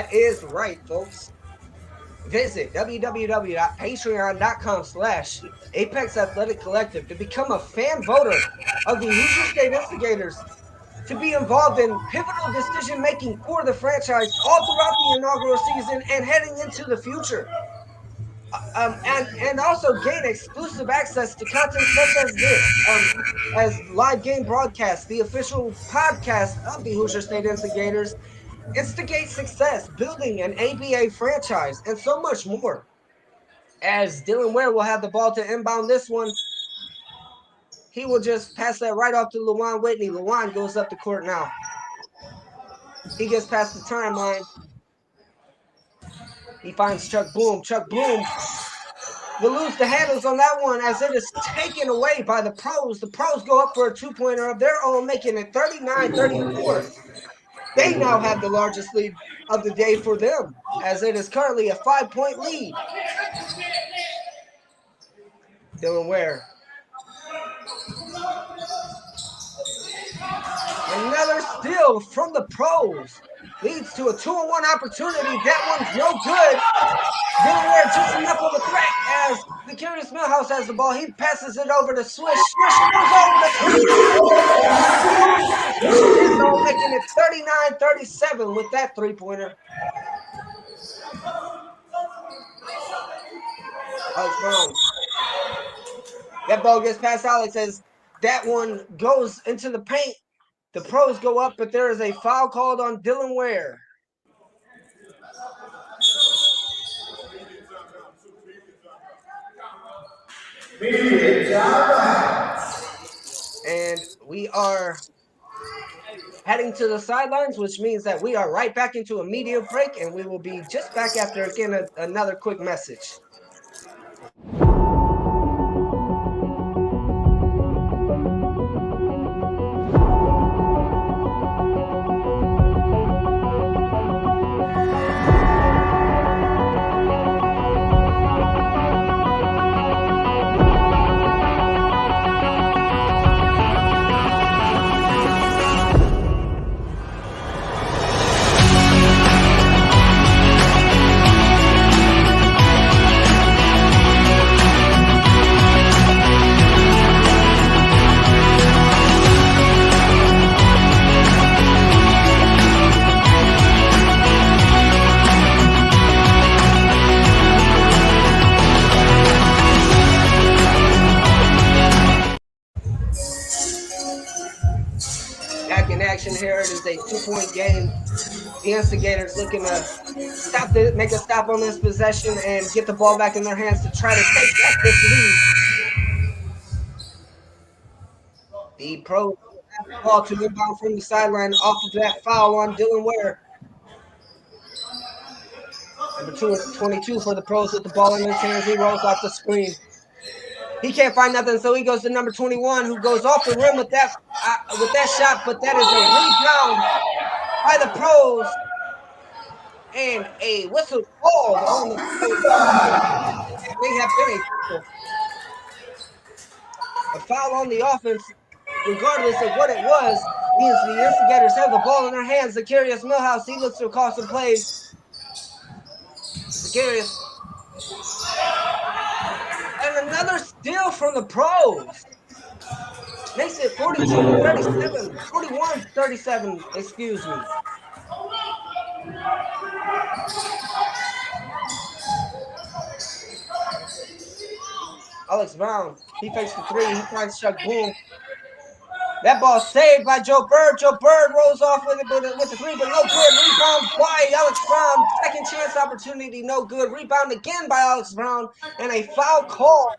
That is right, folks. Visit www.patreon.com/Apex Athletic Collective to become a fan voter of the Hoosier State Instigators, to be involved in pivotal decision making for the franchise all throughout the inaugural season and heading into the future. And also gain exclusive access to content such as this, as live game broadcasts, the official podcast of the Hoosier State Instigators, Instigate Success, building an ABA franchise, and so much more. As Dylan Ware will have the ball to inbound this one, he will just pass that right off to Luwan Whitney. Luwan goes up the court now. He gets past the timeline. He finds Chuck Bloom. Chuck Bloom will lose the handles on that one as it is taken away by the Pros. The Pros go up for a two-pointer of their own, making it 39-34. They now have the largest lead of the day for them, as it is currently a 5-point lead. Dylan Ware. Another steal from the Pros leads to a 2-on-1 opportunity. That one's no good. Dylan Ware just enough of a threat as the Curious Millhouse has the ball. He passes it over to Swish. Swish goes over the three. Swish is making it 39-37 with that three-pointer. Alex Brown. That ball gets past Alex as that one goes into the paint. The Pros go up, but there is a foul called on Dylan Ware. And we are heading to the sidelines, which means that we are right back into a media break, and we will be just back after, again, another quick message. Here it is a 2-point game. The Instigators looking to make a stop on this possession and get the ball back in their hands to try to take back this lead. The Pros have the ball to inbound from the sideline off of that foul on Dylan Ware. Number 22 for the Pros with the ball in his hands. He rolls off the screen. He can't find nothing, so he goes to number 21, who goes off the rim with that shot, but that is a rebound by the Pros, and a whistle called on the Pros. They have been a foul on the offense, regardless of what it was, means the Instigators have the ball in their hands. Zacharias Millhouse, he looks to call some plays. Zacharias. And another steal from the Pros. Makes it 42-37, 41-37, excuse me. Alex Brown, he fakes the three, he finds Chuck Bloom. That ball saved by Joe Bird. Joe Bird rolls off with the three, but no good. Rebound by Alex Brown. Second chance opportunity, no good. Rebound again by Alex Brown, and a foul call.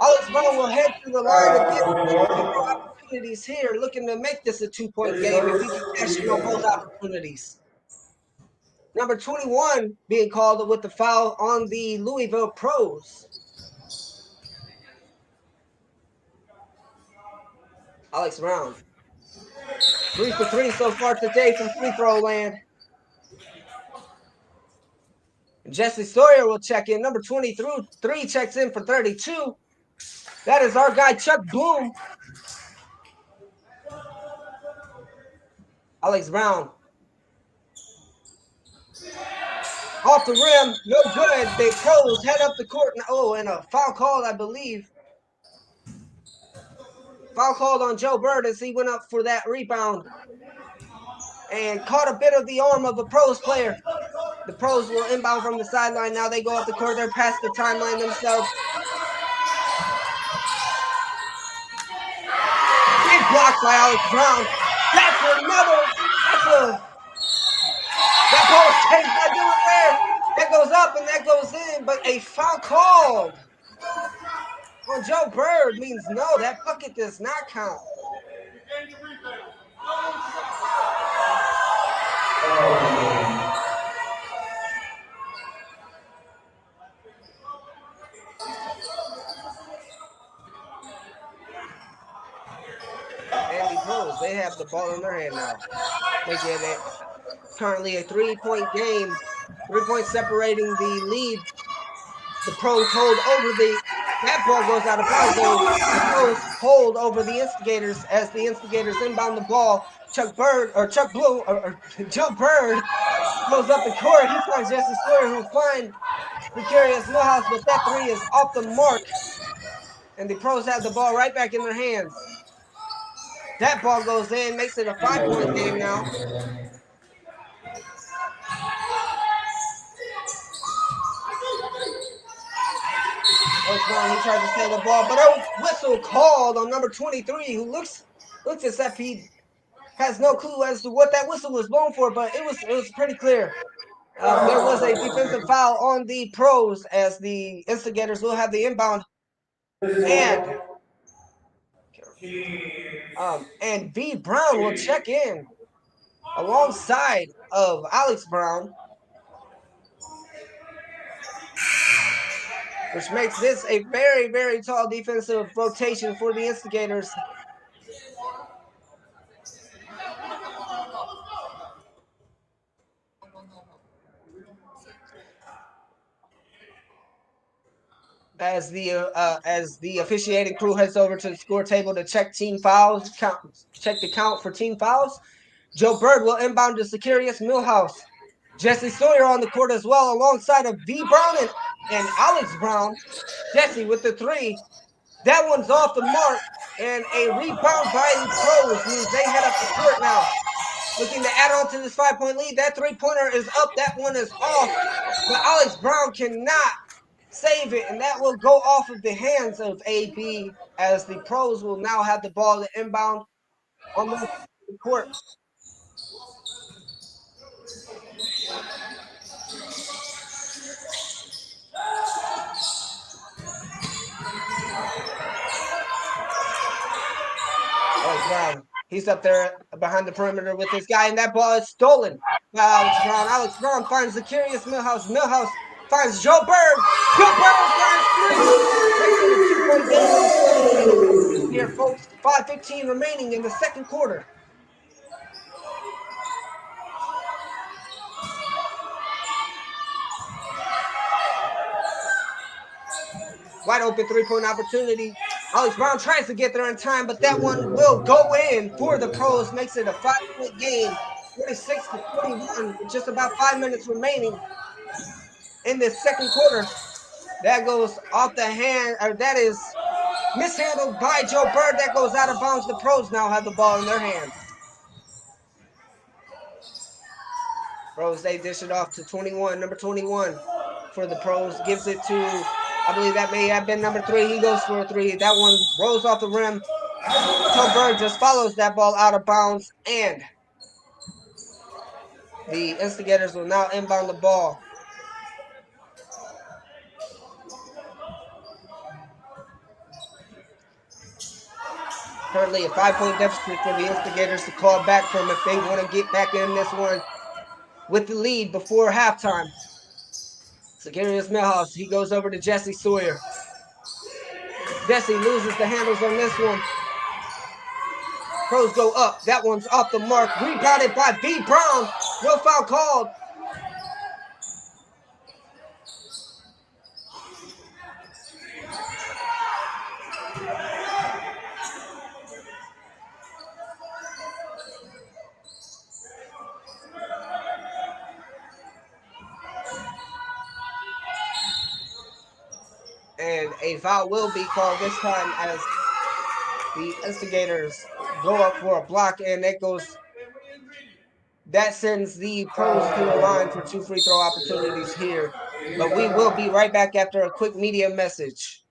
Alex Brown will head to the line again. Opportunities here, looking to make this a 2-point game if he can cash in on both opportunities. Number 21 being called with the foul on the Louisville Pros. Alex Brown. 3 for 3 so far today from free throw land. Jesse Sawyer will check in. Number 23 checks in for 32. That is our guy, Chuck Bloom. Alex Brown. Off the rim, no good. The Pros head up the court. Oh, and a foul called, I believe. Foul called on Joe Bird as he went up for that rebound and caught a bit of the arm of a Pros player. The Pros will inbound from the sideline. Now they go up the court. They're past the timeline themselves. Big block by Alex Brown. That ball was taken by Dylan Ware. That goes up and that goes in, but a foul called on Joe Bird means no, that bucket does not count. And the Pros, they have the ball in their hand now. They get it. Currently a 3-point game, 3 points separating the lead. The Pros hold over that ball goes out of bounds. The Pros hold over the Instigators as the Instigators inbound the ball. Joe Bird goes up the court. He finds Jesse Sawyer, who finds Precarious Millhouse, but that three is off the mark. And the Pros have the ball right back in their hands. That ball goes in, makes it a 5-point game now. Alex Brown, he tries to steal the ball, but a whistle called on number 23, who looks as if he has no clue as to what that whistle was blown for, but it was pretty clear. There was a defensive foul on the Pros as the Instigators will have the inbound. And V. Brown will check in alongside of Alex Brown, which makes this a very, very tall defensive rotation for the Instigators. As the officiating crew heads over to the score table to check team fouls, check the count for team fouls. Joe Bird will inbound to Securius Millhouse. Jesse Sawyer on the court as well, alongside of V. Brown and Alex Brown. Jesse with the three. That one's off the mark, and a rebound by the Pros means they head up the court now. Looking to add on to this 5-point lead. That three-pointer is up. That one is off, but Alex Brown cannot save it, and that will go off of the hands of AB as the Pros will now have the ball to inbound on the court. Alex Brown, he's up there behind the perimeter with this guy, and that ball is stolen by Alex Brown. Alex Brown finds the curious Millhouse. Millhouse finds Joe Bird. Joe Bird finds three. Here, folks, 5:15 remaining in the second quarter. Wide open three-point opportunity. Alex Brown tries to get there in time, but that one will go in for the Pros. Makes it a 5-point game, 46-41, with just about 5 minutes remaining in this second quarter. That goes off the hand, or that is mishandled by Joe Bird. That goes out of bounds. The Pros now have the ball in their hands. Pros, they dish it off to 21, number 21 for the Pros. Gives it to, I believe that may have been number 3. He goes for a 3. That one rolls off the rim. Joe Bird just follows that ball out of bounds, and the Instigators will now inbound the ball. Currently a 5-point deficit for the Instigators to call back from if they want to get back in this one with the lead before halftime. Securius Millhouse, he goes over to Jesse Sawyer. Jesse loses the handles on this one. Pros go up. That one's off the mark. Rebounded by V. Brown. No foul called. a foul will be called this time as the Instigators go up for a block, and that sends the Pros to the line for 2 free throw opportunities here. But we will be right back after a quick media message.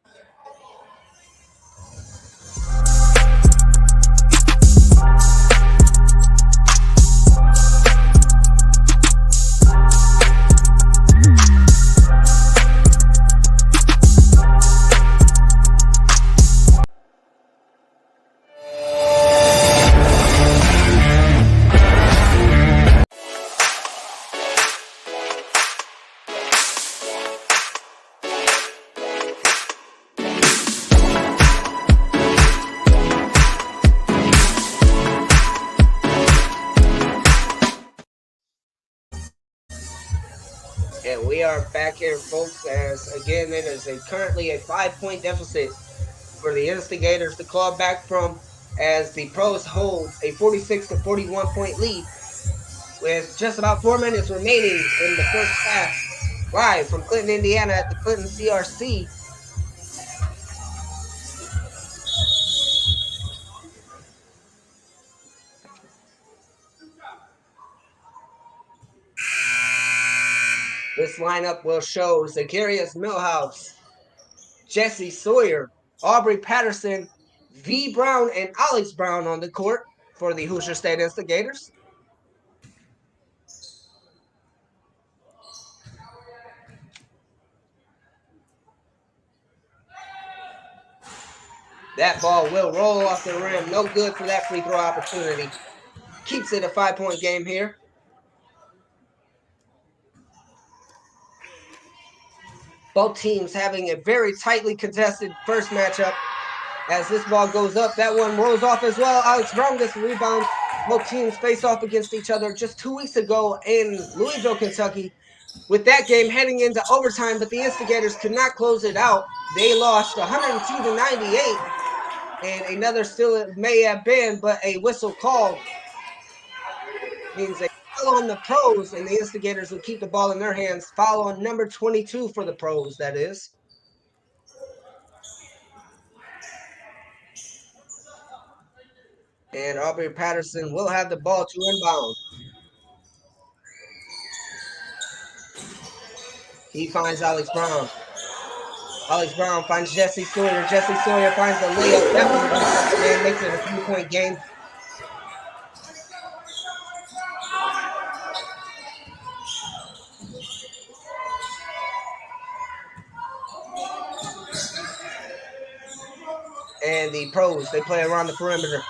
And we are back here, folks, as again it is currently a 5-point deficit for the Instigators to claw back from, as the Pros hold a 46-41 point lead with just about 4 minutes remaining in the first half. Live from Clinton, Indiana at the Clinton CRC. This lineup will show Zacharias Millhouse, Jesse Sawyer, Aubrey Patterson, V. Brown, and Alex Brown on the court for the Hoosier State Instigators. That ball will roll off the rim. No good for that free throw opportunity. Keeps it a 5-point game here. Both teams having a very tightly contested first matchup. As this ball goes up, that one rolls off as well. Alex Brown gets the rebound. Both teams face off against each other just 2 weeks ago in Louisville, Kentucky. With that game heading into overtime, but the Instigators could not close it out. They lost 102-98. And another still it may have been, but a whistle called means a foul on the Pros, and the Instigators will keep the ball in their hands. Foul on number 22 for the Pros, that is. And Aubrey Patterson will have the ball to inbound. He finds Alex Brown. Alex Brown finds Jesse Sawyer. Jesse Sawyer finds the layup. That one makes it a 3-point game. And the Pros, they play around the perimeter.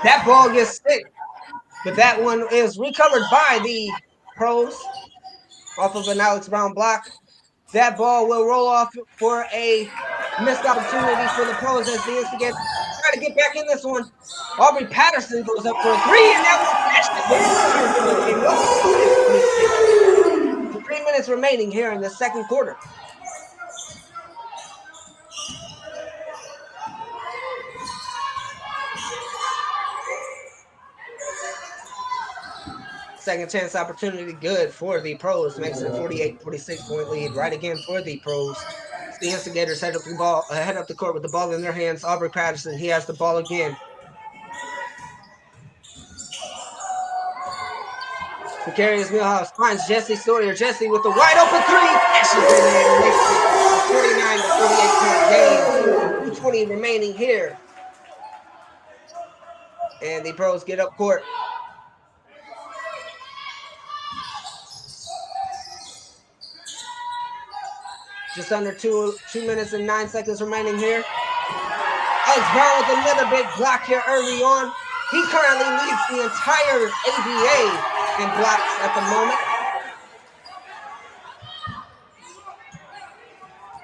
That ball gets stick, but that one is recovered by the Pros off of an Alex Brown block. That ball will roll off for a missed opportunity for the Pros as the Instigators try to get back in this one. Aubrey Patterson goes up for a 3, and that was 3 minutes remaining here in the second quarter. Second chance opportunity good for the Pros. Makes it a 48-46 point lead. Right again for the Pros. The Instigators head up the court with the ball in their hands. Aubrey Patterson, he has the ball again. Zacharias Millhouse finds Jesse Sawyer. Jesse with the wide open 3. Dashes it in. Makes it a 49-48 point game. 2:20 remaining here. And the Pros get up court. Just under 2 minutes and 9 seconds remaining here. Alex Brown with another big block here early on. He currently leads the entire ABA in blocks at the moment.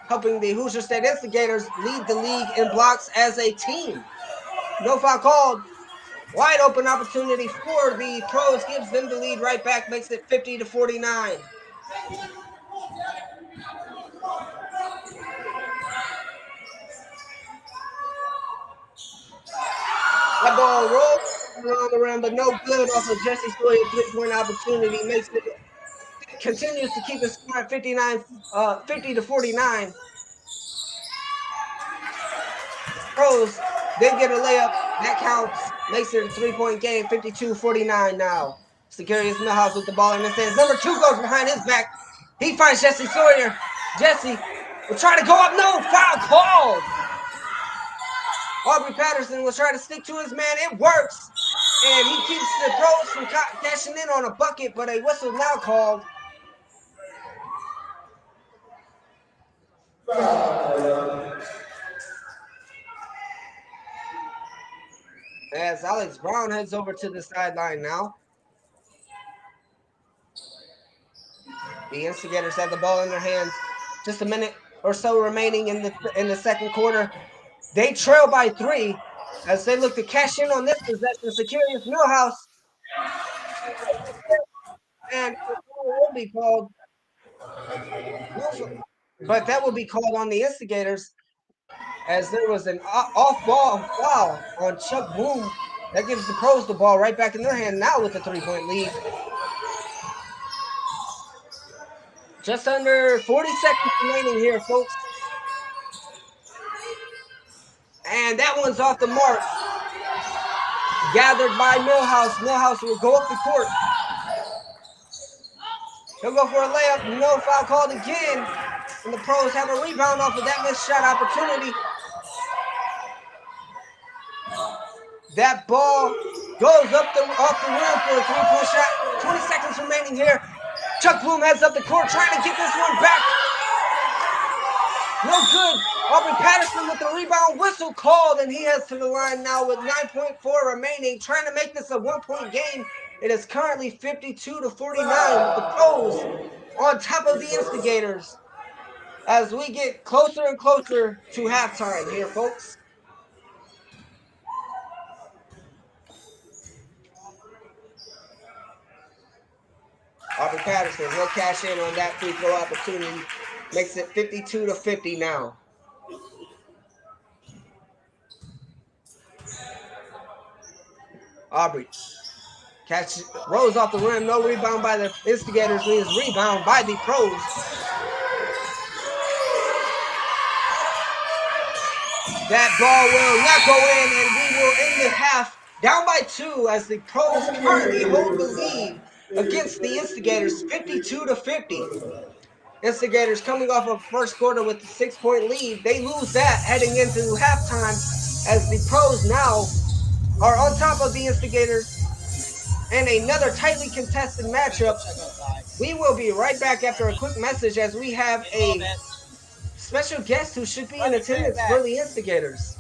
Helping the Hoosier State Instigators lead the league in blocks as a team. No foul called. Wide open opportunity for the Pros. Gives them the lead right back. Makes it 50-49. That ball rolls around the rim, but no good off of Jesse Sawyer. 3-point opportunity makes it continues to keep the score at 50 to 49. Pros, they get a layup. That counts. Makes it a 3-point game, 52-49 now. Securius Millhouse with the ball in his hands. Number 2 goes behind his back. He finds Jesse Sawyer. Jesse will try to go up. No, foul called. Aubrey Patterson was trying to stick to his man. It works. And he keeps the Pros from cashing in on a bucket, but a whistle now called. As Alex Brown heads over to the sideline now. The Instigators have the ball in their hands. Just a minute or so remaining in the second quarter. They trail by 3 as they look to cash in on this possession. Securius Millhouse. And it will be called. But that will be called on the Instigators as there was an off-ball foul on Chuck Bloom. That gives the Pros the ball right back in their hand now with a 3-point lead. Just under 40 seconds remaining here, folks. And that one's off the mark. Gathered by Millhouse. Millhouse will go up the court. He'll go for a layup. No foul called again. And the Pros have a rebound off of that missed shot opportunity. That ball goes off the rim for a 3-point shot. 20 seconds remaining here. Chuck Bloom heads up the court trying to get this one back. No good. Aubrey Patterson with the rebound. Whistle called, and he heads to the line now with 9.4 remaining, trying to make this a 1-point game. It is currently 52-49 with the Pros on top of the Instigators as we get closer and closer to halftime here, folks. Aubrey Patterson will cash in on that free throw opportunity. Makes it 52-50 now. Aubrey rolls off the rim. No rebound by the Instigators. Means rebound by the Pros. That ball will not go in, and we will end the half down by 2 as the Pros currently hold the lead against the Instigators, 52-50. Instigators coming off of first quarter with a 6-point lead. They lose that heading into halftime as the Pros now are on top of the Instigators and another tightly contested matchup. We will be right back after a quick message as we have a special guest who should be in attendance for the Instigators.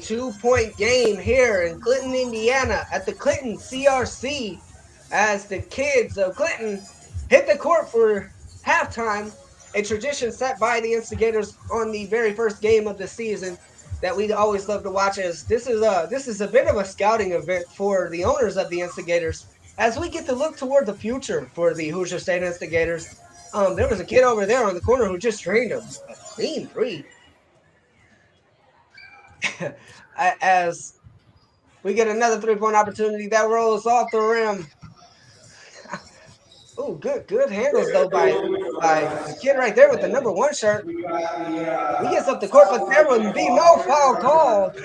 2-point game here in Clinton, Indiana at the Clinton CRC as the kids of Clinton hit the court for halftime, a tradition set by the Instigators on the very first game of the season that we always love to watch. As this is a bit of a scouting event for the owners of the Instigators as we get to look toward the future for the Hoosier State Instigators. There was a kid over there on the corner who just drained a clean three. As we get another 3-point opportunity that rolls off the rim. Oh, good handles though by the kid right there with the number 1 shirt. He gets up the court, but there would be no foul called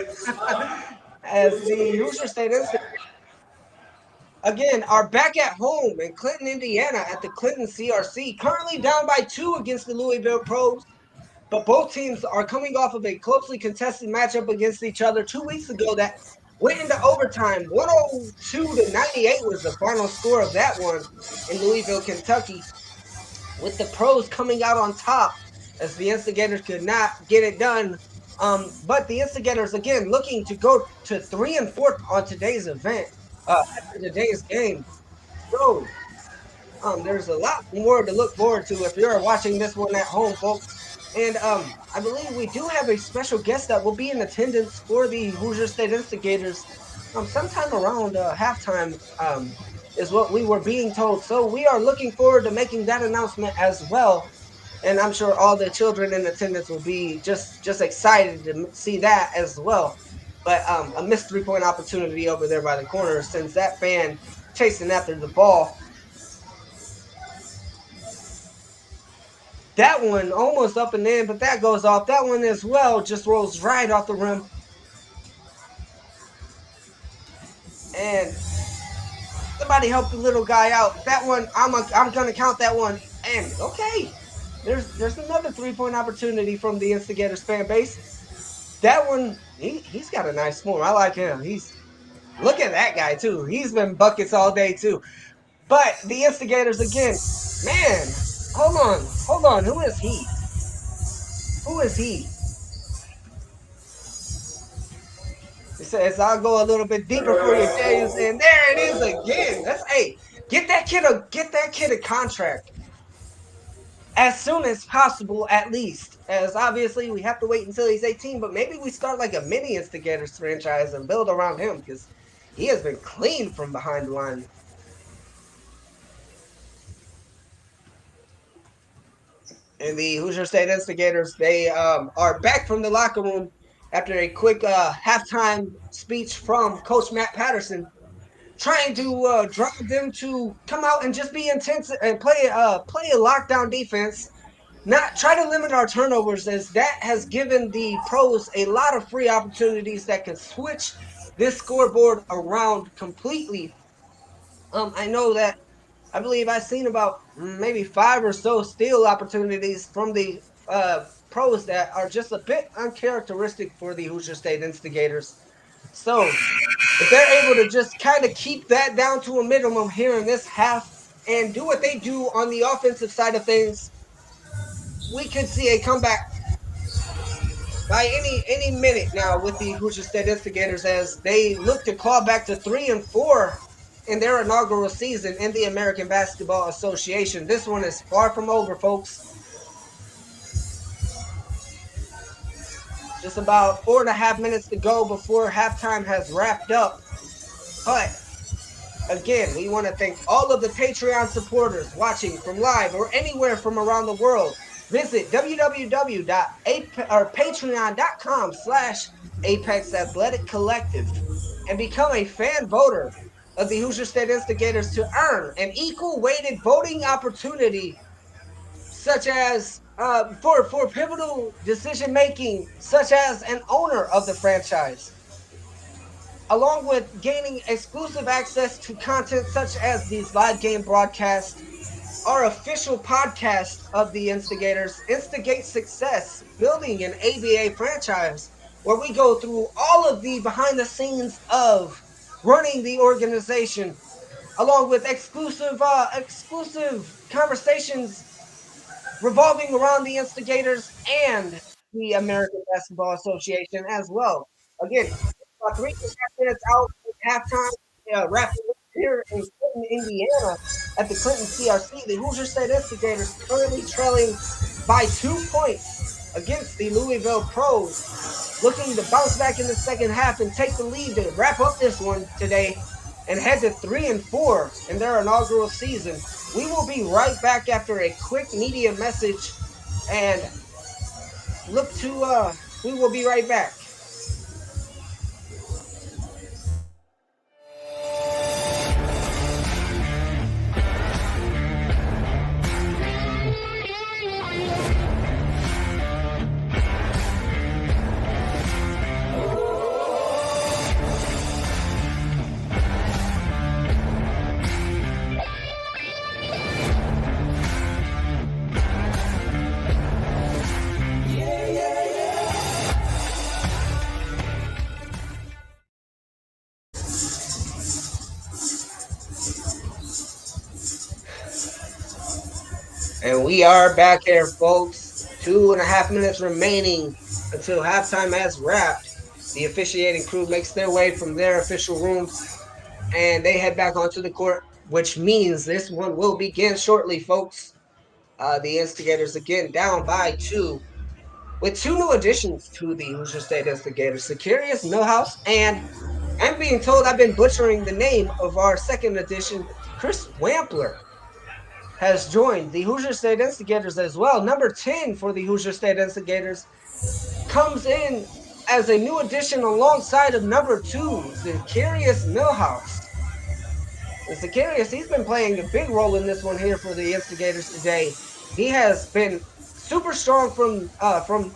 as the Hoosier State Instigators again are back at home in Clinton, Indiana at the Clinton CRC, currently down by 2 against the Louisville Pros. But both teams are coming off of a closely contested matchup against each other 2 weeks ago that went into overtime. 102-98 was the final score of that one in Louisville, Kentucky, with the Pros coming out on top as the Instigators could not get it done. But the Instigators, again, looking to go to 3-4 on today's event, after today's game. So there's a lot more to look forward to if you're watching this one at home, folks. And I believe we do have a special guest that will be in attendance for the Hoosier State Instigators sometime around halftime is what we were being told. So we are looking forward to making that announcement as well. And I'm sure all the children in attendance will be just excited to see that as well. But a missed 3-point opportunity over there by the corner sends that fan chasing after the ball. That one almost up and in, but that goes off. That one as well just rolls right off the rim. And somebody help the little guy out. That one, I'm gonna count that one. And okay, there's another 3-point opportunity from the Instigators fan base. That one, he's got a nice form. I like him. Look at that guy too. He's been buckets all day too. But the Instigators again, man. Hold on. Who is he? It says, I'll go a little bit deeper for you, James. And there it is again. Get that kid a contract as soon as possible, at least. As obviously we have to wait until he's 18, but maybe we start like a mini Instigators franchise and build around him because he has been clean from behind the line. And the Hoosier State Instigators, they are back from the locker room after a quick halftime speech from Coach Matt Patterson, trying to drive them to come out and just be intense and play a lockdown defense. Not try to limit our turnovers, as that has given the Pros a lot of free opportunities that can switch this scoreboard around completely. I know that I believe I've seen about maybe 5 or so steal opportunities from the Pros that are just a bit uncharacteristic for the Hoosier State Instigators. So if they're able to just kind of keep that down to a minimum here in this half and do what they do on the offensive side of things, we could see a comeback by any minute now with the Hoosier State Instigators as they look to claw back to 3-4 in their inaugural season in the American Basketball Association. This one is far from over, folks. Just about 4.5 minutes to go before halftime has wrapped up. But again, we want to thank all of the Patreon supporters watching from live or anywhere from around the world. Visit patreon.com/Apex Athletic Collective and become a fan voter of the Hoosier State Instigators to earn an equal weighted voting opportunity, such as for pivotal decision making, such as an owner of the franchise, along with gaining exclusive access to content such as these live game broadcasts. Our official podcast of the Instigators, Instigate Success, Building an ABA Franchise, where we go through all of the behind the scenes of running the organization, along with exclusive conversations revolving around the Instigators and the American Basketball Association as well. Again, about 3.5 minutes out at halftime, wrapping up here in Clinton, Indiana, at the Clinton CRC. The Hoosier State Instigators currently trailing by 2 points against the Louisville Pros, looking to bounce back in the second half and take the lead to wrap up this one today and head to 3-4 in their inaugural season. We will be right back after a quick media message and we will be right back. And we are back here, folks. 2.5 minutes remaining until halftime has wrapped. The officiating crew makes their way from their official rooms and they head back onto the court, which means this one will begin shortly, folks. The Instigators again down by 2 with 2 new additions to the Hoosier State Instigators, Securius Millhouse, and I'm being told I've been butchering the name of our second addition, Chris Wampler, has joined the Hoosier State Instigators as well. Number 10 for the Hoosier State Instigators comes in as a new addition alongside of number 2, Securius Millhouse. And Securius, he's been playing a big role in this one here for the Instigators today. He has been super strong from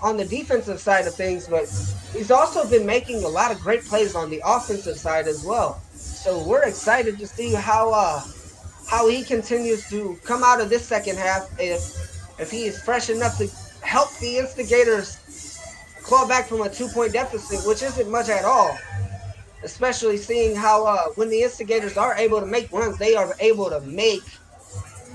on the defensive side of things, but he's also been making a lot of great plays on the offensive side as well. So we're excited to see how he continues to come out of this second half if he is fresh enough to help the Instigators claw back from a 2-point deficit, which isn't much at all. Especially seeing how when the Instigators are able to make runs, they are able to make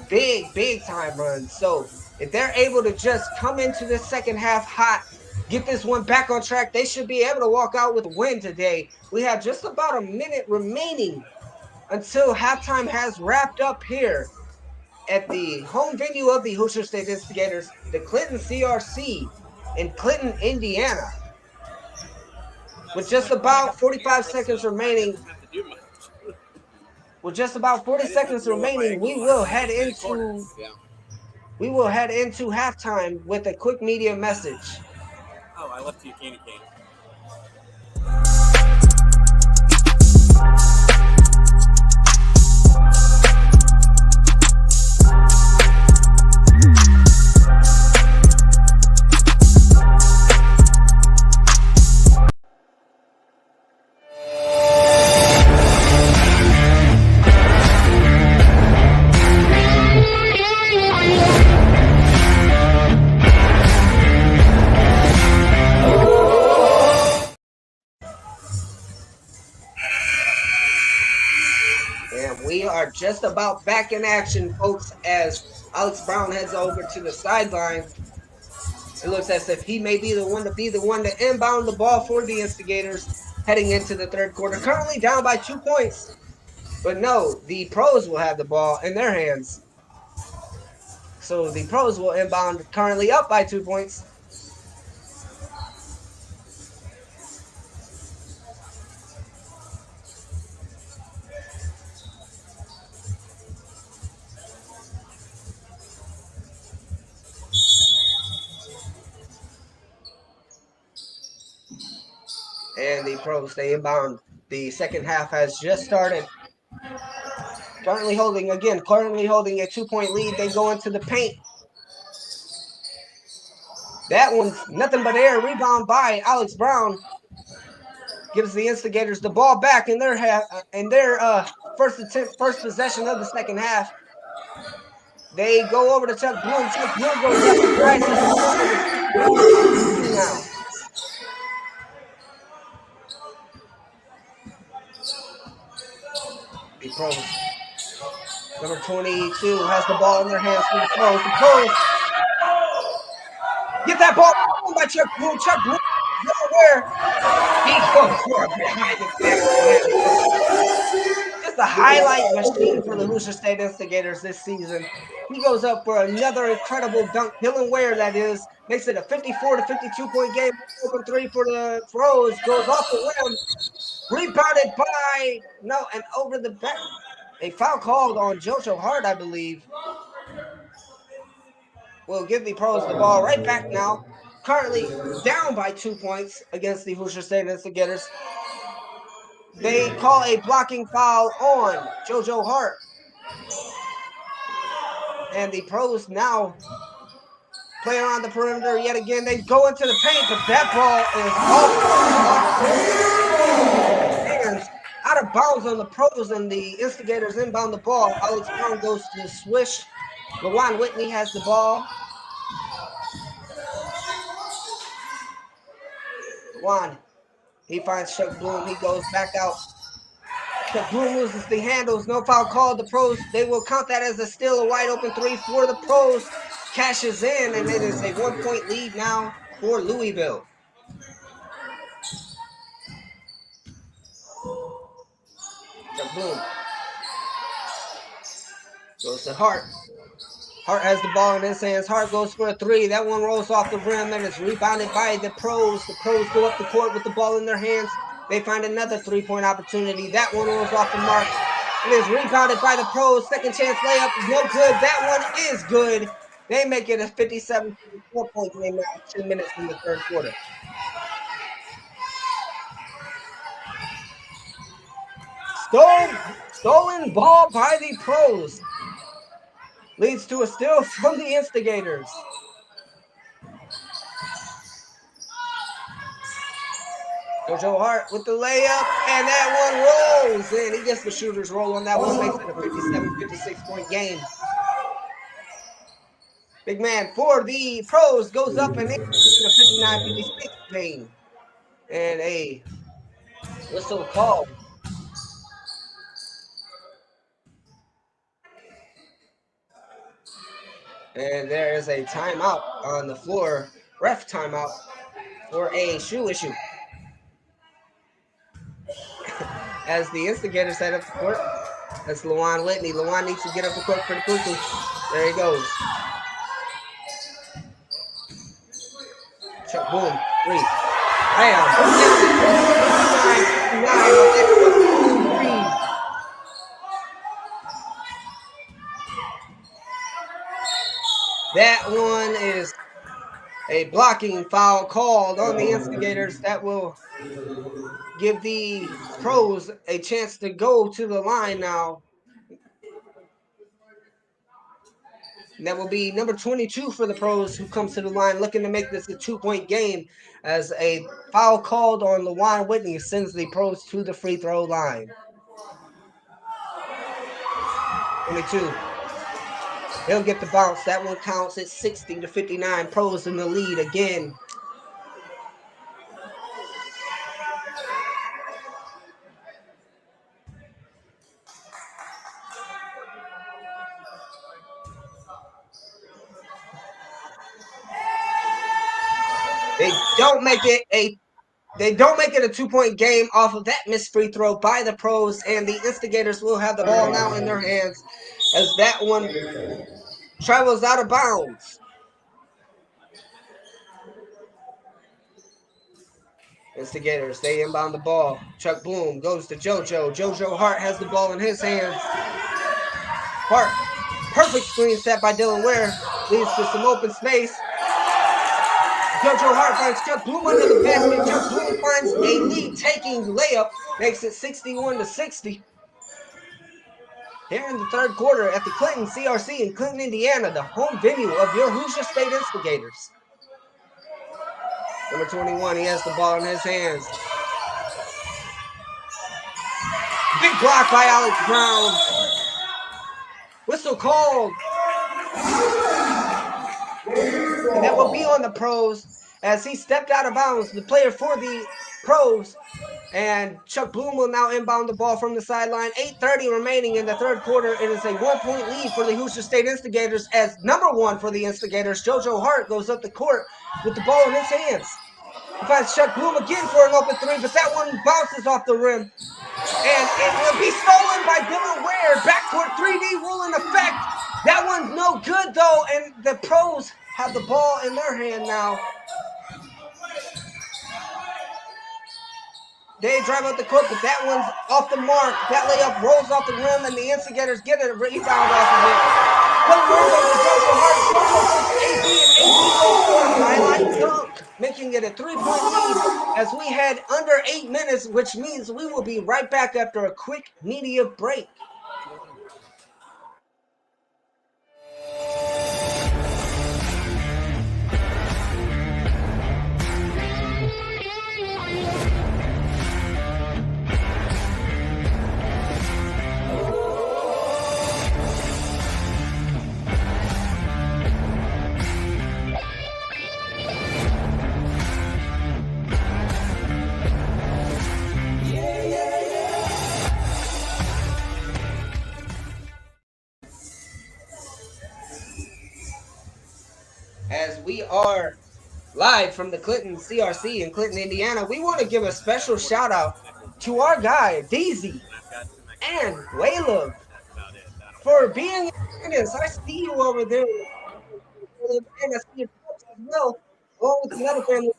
big time runs. So if they're able to just come into this second half hot, get this one back on track, they should be able to walk out with a win today. We have just about a minute remaining until halftime has wrapped up here at the home venue of the Hoosier State Instigators, the Clinton CRC in Clinton, Indiana. With just about 45 seconds remaining, we will head into halftime with a quick media message. Oh, I left you candy cane. We are just about back in action, folks, as Alex Brown heads over to the sideline. It looks as if he may be the one to inbound the ball for the Instigators heading into the third quarter. Currently down by 2 points. But no, the Pros will have the ball in their hands. So the Pros will inbound, currently up by 2 points. And the Pros, they inbound. The second half has just started. Currently holding a 2-point lead. They go into the paint. That one's nothing but air. Rebound by Alex Brown. Gives the Instigators the ball back in their first possession of the second half. They go over to Chuck Bloom. Chuck Bloom goes up and tries now. The Pros. Number 22 has the ball in their hands for the Pros. The Pros get that ball by Chuck Bloom. Chuck Bloom where he goes for a behind the back. Just a highlight machine for the Hoosier State Instigators this season. He goes up for another incredible dunk. Dylan Ware, that is, makes it a 54 to 52 point game. Open three for the Pros, goes off the rim. Rebounded by, no, and over the back. A foul called on JoJo Hart, I believe. Will give the Pros the ball right back now. Currently down by 2 points against the Hoosier State Instigators. They call a blocking foul on JoJo Hart. And the Pros now play around the perimeter yet again. They go into the paint, but that ball is off. Out of bounds on the Pros, and the Instigators inbound the ball. Alex Brown goes to the swish. LaJuan Whitney has the ball. LaJuan, he finds Chuck Bloom. He goes back out. Chuck Bloom loses the handles. No foul called. The Pros, they will count that as a steal. A wide open three for the Pros. Cashes in, and it is a 1 point lead now for Louisville. Chuck Bloom goes to Hart. Hart has the ball in his hands. Hart goes for a three. That one rolls off the rim, and it's rebounded by the Pros. The Pros go up the court with the ball in their hands. They find another three-point opportunity. That one rolls off the mark. It is rebounded by the Pros. Second chance layup is no good. That one is good. They make it a 57-54 point game now, 10 minutes in the third quarter. Stolen ball by the Pros. Leads to a steal from the Instigators. JoJo Hart with the layup, and that one rolls in. He gets the shooter's roll on that one, makes it a 57-56 point game. Big man for the Pros goes up and in a 59-56 game. And a whistle called. And there is a timeout on the floor, ref timeout for a shoe issue. As the Instigators head up the court, that's LaJuan Whitney. LaJuan needs to get up the court pretty quickly. There he goes. Chuck Boom, three. Bam. That one is a blocking foul called on the Instigators. That will give the Pros a chance to go to the line now. And that will be number 22 for the Pros, who comes to the line looking to make this a 2 point game, as a foul called on LaJuan Whitney sends the Pros to the free throw line. 22. He'll get the bounce. That one counts at 60-59. Pros in the lead again. They don't make it a 2 point game off of that missed free throw by the Pros, and the Instigators will have the ball now in their hands as that one travels out of bounds. Instigators, they inbound the ball. Chuck Bloom goes to JoJo. JoJo Hart has the ball in his hands. Hart, perfect screen set by Dylan Ware, leads to some open space. JoJo Hart finds Chuck Bloom under the basket. Chuck Bloom finds a lead-taking layup, makes it 61-60. Here in the third quarter at the Clinton CRC in Clinton, Indiana, the home venue of your Hoosier State Instigators. Number 21, he has the ball in his hands. Big block by Alex Brown. Whistle called. And that will be on the Pros as he stepped out of bounds. The player for the Pros, and Chuck Bloom will now inbound the ball from the sideline. 8:30 remaining in the third quarter. It is a 1 point lead for the Hoosier State Instigators, as number one for the Instigators, JoJo Hart, goes up the court with the ball in his hands. He finds Chuck Bloom again for an open three, but that one bounces off the rim. And it will be stolen by Dylan Ware. Backcourt 3D rule in effect. That one's no good, though, and the Pros have the ball in their hand now. They drive out the court, but that one's off the mark. That layup rolls off the rim, and the Instigators get a rebound off of it. Highlight dunk, making it a 3-point lead as we head under 8 minutes, which means we will be right back after a quick media break. As we are live from the Clinton CRC in Clinton, Indiana, we want to give a special shout out to our guy, Daisy and Wayla, for being in this. I see you over there. And I see your folks as well, along with another family. I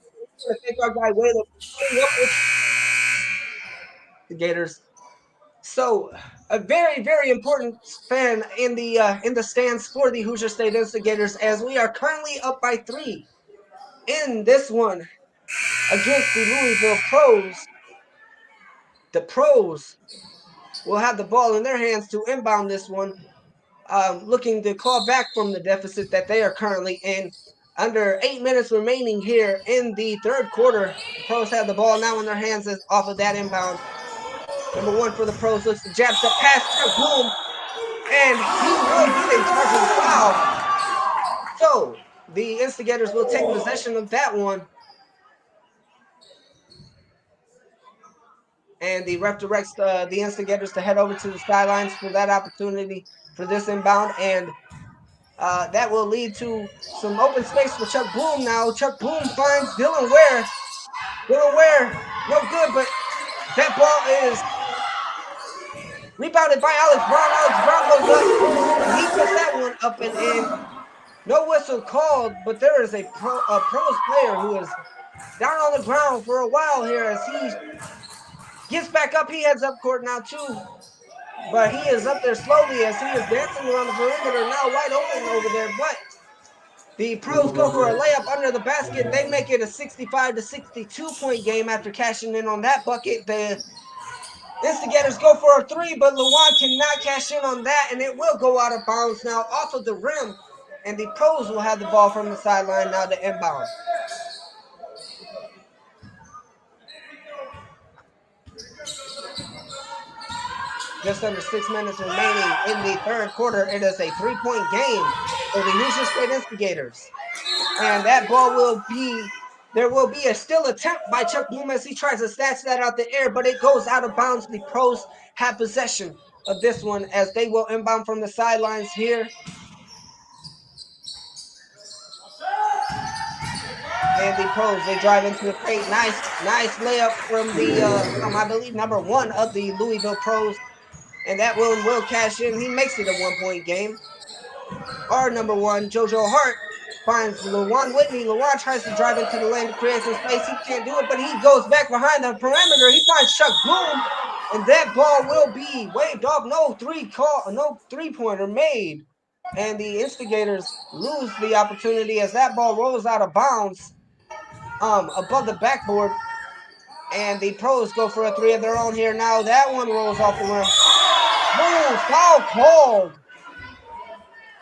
want to thank our guy, Wayla, for putting up with the Gators. So, a very, very important fan in the stands for the Hoosier State Instigators, as we are currently up by 3 in this one against the Louisville Pros. The Pros will have the ball in their hands to inbound this one, looking to claw back from the deficit that they are currently in. Under 8 minutes remaining here in the third quarter, the Pros have the ball now in their hands off of that inbound. Number 1 for the Pros looks to jab step pass to Bloom, and he will get a charging foul. So the Instigators will take possession of that one. And the ref directs the Instigators to head over to the sidelines for that opportunity for this inbound. And that will lead to some open space for Chuck Bloom now. Chuck Bloom finds Dylan Ware. Dylan Ware, no good, but that ball is rebounded by Alex Brown. Alex Brown goes up. He puts that one up and in. No whistle called, but there is a Pros player who is down on the ground for a while here as he gets back up. He heads up court now too, but he is up there slowly as he is dancing around the perimeter, now wide open over there. But the Pros go for a layup under the basket. They make it a 65-62 point game after cashing in on that bucket. The Instigators go for a 3, but Luan cannot cash in on that, and it will go out of bounds now off of the rim, and the Pros will have the ball from the sideline now to inbound. Just under 6 minutes remaining in the third quarter. It is a 3-point game for the Hoosier State Instigators. And that ball will be, there will be a still attempt by Chuck Bloom as he tries to snatch that out the air, but it goes out of bounds. The Pros have possession of this one as they will inbound from the sidelines here. And the Pros, they drive into the paint. Nice layup from the, I believe, number 1 of the Louisville Pros. And that will cash in. He makes it a 1-point game. Our number 1, JoJo Hart, finds Lawan Whitney. Lawan tries to drive into the lane to create some space. He can't do it, but he goes back behind the perimeter. He finds Chuck Bloom, and that ball will be waved off. No 3-pointer made. And the Instigators lose the opportunity as that ball rolls out of bounds above the backboard. And the Pros go for a 3 of their own here now. That one rolls off the rim. Move, foul called.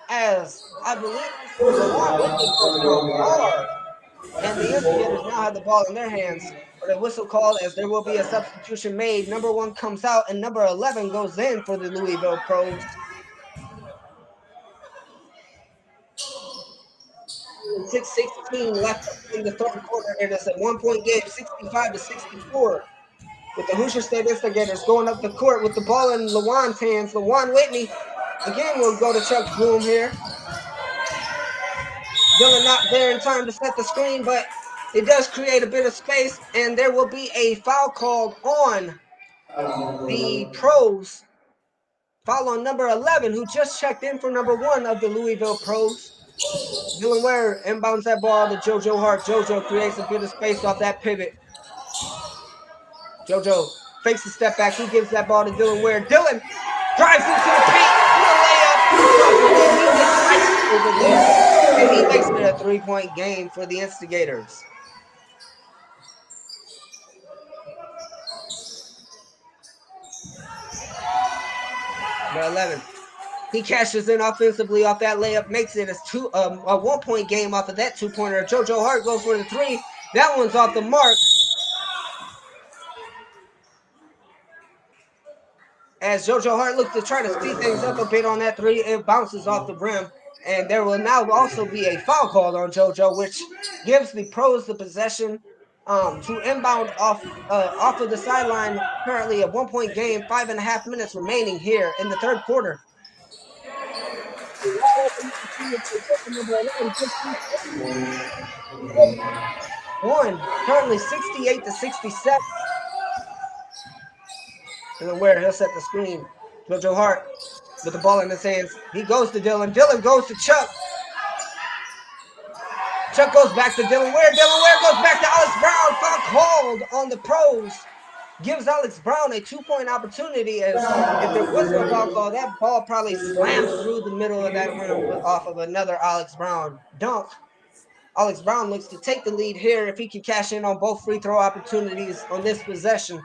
As I believe Lawan Whitney goes for a bar. And the Instigators now have the ball in their hands. But a whistle called as there will be a substitution made. Number 1 comes out and number 11 goes in for the Louisville Pros. 6:16 left in the third quarter. It is a 1-point game, 65-64. With the Hoosier State Instigators going up the court with the ball in Lawan's hands. Lawan Whitney again will go to Chuck Bloom here. Dylan not there in time to set the screen, but It does create a bit of space, and there will be a foul called on the Pros. Foul on number 11, who just checked in for number 1 of the Louisville Pros. Dylan Ware inbounds that ball to JoJo Hart. JoJo creates a bit of space off that pivot. JoJo fakes the step back. He gives that ball to Dylan Ware. Dylan drives into the paint. He gets right over there, and he makes it a 3-point game for the Instigators. Number 11. He cashes in offensively off that layup, makes it a 1-point game off of that 2-pointer. JoJo Hart goes for the 3. That one's off the mark. As JoJo Hart looks to try to speed things up a bit on that 3, it bounces off the rim. And there will now also be a foul called on JoJo, which gives the Pros the possession to inbound off of the sideline. Currently a 1-point game, 5.5 minutes remaining here in the third quarter. Currently 68-67. Dylan Ware, he'll set the screen. JoJo Hart with the ball in his hands. He goes to Dylan. Dylan goes to Chuck. Chuck goes back to Dylan Ware. Dylan Ware goes back to Alex Brown. Foul called on the Pros. Gives Alex Brown a 2-point opportunity. As if there wasn't a foul call, that ball probably slams through the middle of that rim off of another Alex Brown dunk. Alex Brown looks to take the lead here if he can cash in on both free throw opportunities on this possession.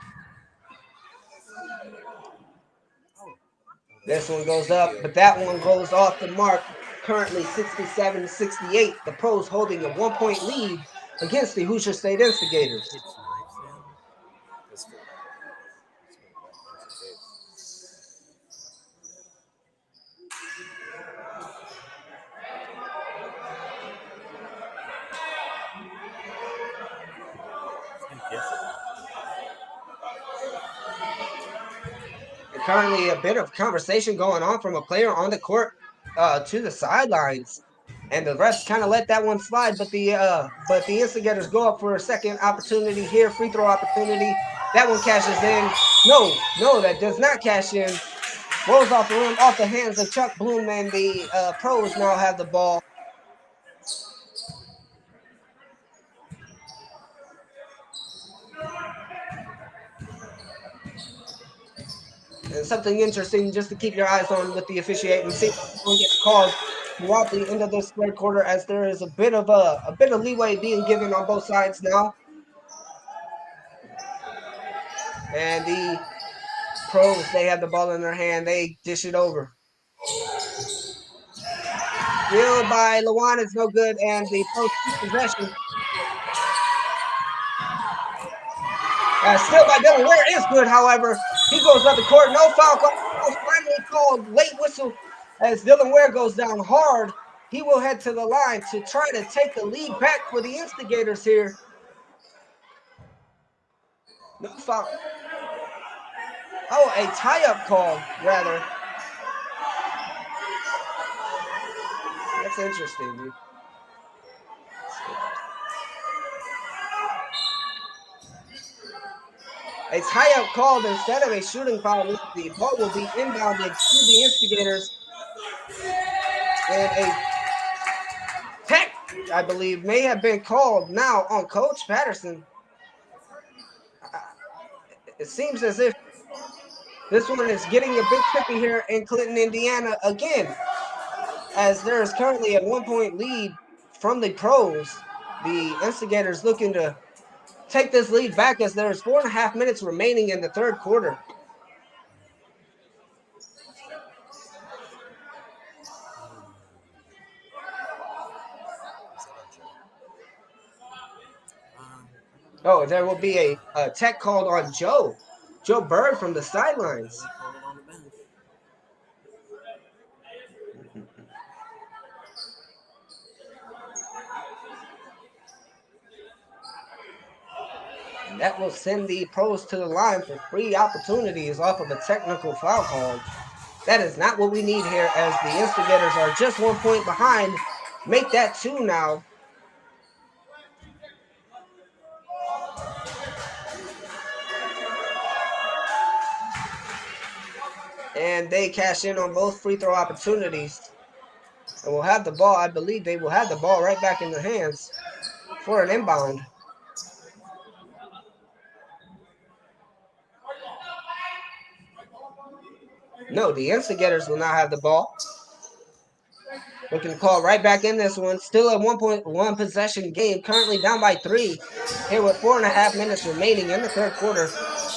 This one goes up, but that one goes off the mark. Currently 67-68. The Pros holding a 1-point lead against the Hoosier State Instigators. Currently a bit of conversation going on from a player on the court to the sidelines, and the refs kind of let that one slide, but the Instigators go up for a second opportunity here, free throw opportunity. That one cashes in. No, that does not cash in. Rolls off the rim, off the hands of Chuck Bloom, and the Pros now have the ball. And something interesting just to keep your eyes on with the officiating. See if one gets called throughout the end of this third quarter, as there is a bit of leeway being given on both sides now. And the Pros, they have the ball in their hand. They dish it over. Steal by Lawan is no good, and the Pros keep possession. Steal by Dylan Ware is good, however. He goes up the court. No foul call. Finally called. Late whistle as Dylan Ware goes down hard. He will head to the line to try to take the lead back for the Instigators here. No foul. Oh, a tie-up call, rather. That's interesting, dude. A tie-up called instead of a shooting foul. The ball will be inbounded to the Instigators. And a tech, I believe, may have been called now on Coach Patterson. It seems as if this one is getting a bit tricky here in Clinton, Indiana again, as there is currently a 1-point lead from the Pros. The Instigators looking to take this lead back as there's 4.5 minutes remaining in the third quarter. Oh, there will be a tech called on Joe Bird from the sidelines. And that will send the Pros to the line for 3 opportunities off of a technical foul call. That is not what we need here, as the Instigators are just 1 point behind. Make that 2 now. And they cash in on both free throw opportunities. And will have the ball. I believe they will have the ball right back in their hands for an inbound. No, the Instigators will now have the ball. Looking to call right back in this one. Still a 1.1 possession game. Currently down by 3. Here with 4.5 minutes remaining in the third quarter.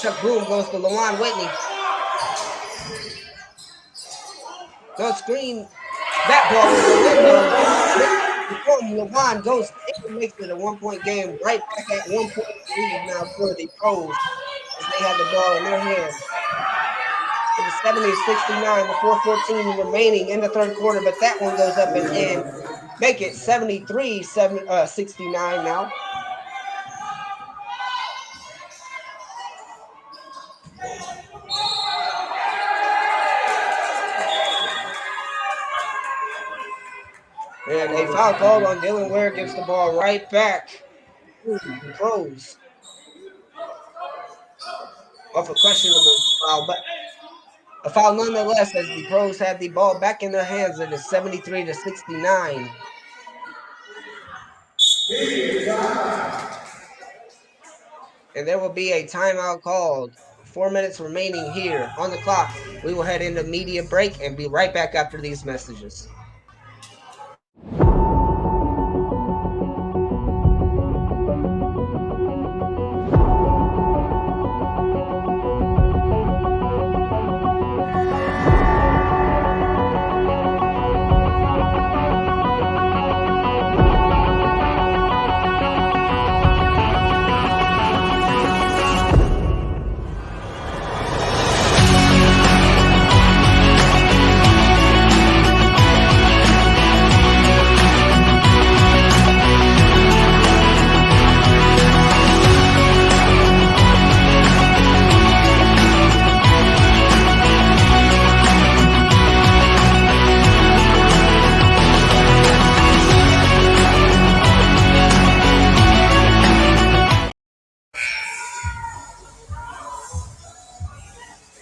Chuck Boom goes to Lawan Whitney. No screen. That ball will go in though. Lawan goes and makes it a 1-point game. Right back at 1 point lead now for the Pros as they have the ball in their hands. It is 70-69 with 4:14 remaining in the third quarter, but that one goes up and in. Make it 73-69 now. And a foul called on Dylan Ware, gives the ball right back to the Pros. Off a questionable foul, but a foul nonetheless as the Pros have the ball back in their hands. It is 73-69. And there will be a timeout called. 4 minutes remaining here on the clock. We will head into media break and be right back after these messages.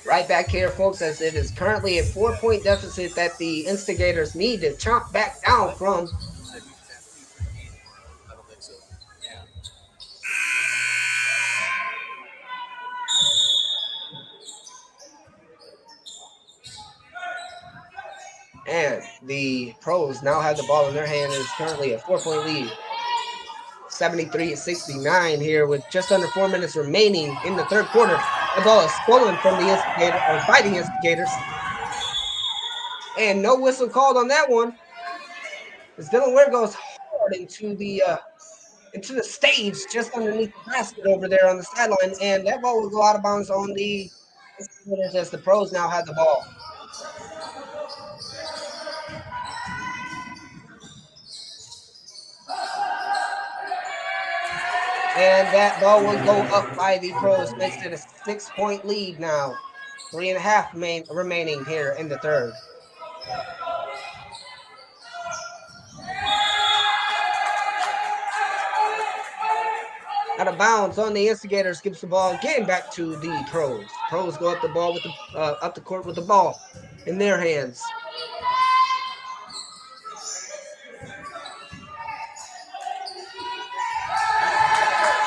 Right back here, folks, as it is currently a 4-point deficit that the Instigators need to chomp back down from. I don't think so. And the Pros now have the ball in their hand. It is currently a 4-point lead. 73-69 here with just under 4 minutes remaining in the third quarter. The ball is stolen from the Fighting Instigators. And no whistle called on that one. As Dylan Ware goes hard into the stage just underneath the basket over there on the sideline. And that ball will go out of bounds on the Instigators as the Pros now have the ball. And that ball will go up by the Pros. Makes it a 6-point lead now. 3.5 remaining here in the third. Out of bounds on the Instigators, gives the ball again back to the Pros. Pros go up the ball with up the court with the ball in their hands.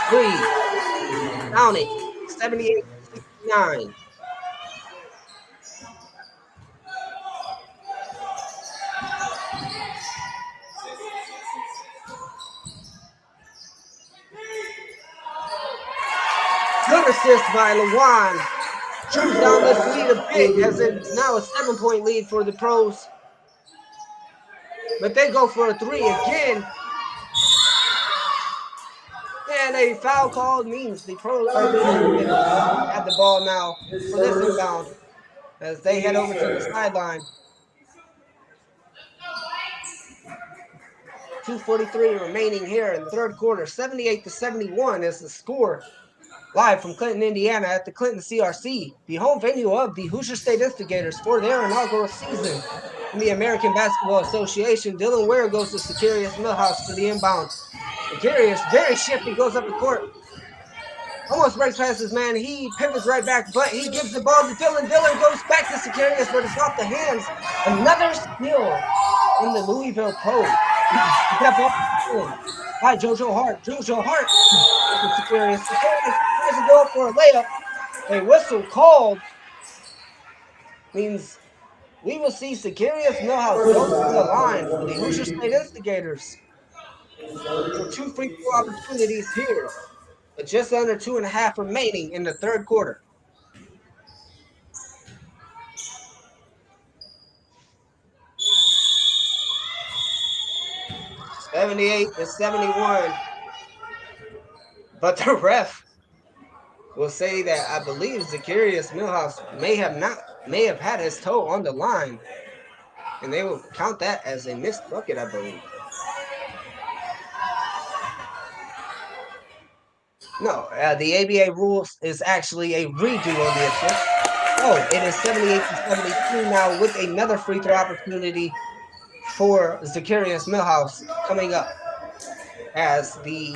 Three. Down it. 78-69. Good assist by Lawan. Trims down this lead a bit as it's now a 7-point lead for the Pros. But they go for a three again. And a foul called means the Pros have the ball now for this inbound as they head over to the sideline. 2:43 remaining here in the third quarter. 78-71 is the score. Live from Clinton, Indiana at the Clinton CRC, the home venue of the Hoosier State Instigators for their inaugural season in the American Basketball Association. Dylan Ware goes to Securius Millhouse for the inbound. Securius, very shifty, goes up the court. Almost breaks past his man. He pivots right back, but he gives the ball to Dylan. Dylan goes back to Securius, but it's off the hands. Another steal in the Louisville Pros. That ball by JoJo Hart. JoJo Hart to Securius. Securius tries to go for a layup. A whistle called means we will see Securius Millhouse go to the line for the Hoosier State Instigators for 2 free throw opportunities here, but just under 2.5 remaining in the third quarter. 78-71. But the ref will say that I believe Securius Millhouse may have had his toe on the line, and they will count that as a missed bucket, I believe. No, the ABA rules is actually a redo on the attempt. Oh, it is 78-72 now with another free throw opportunity for Securius Millhouse coming up as the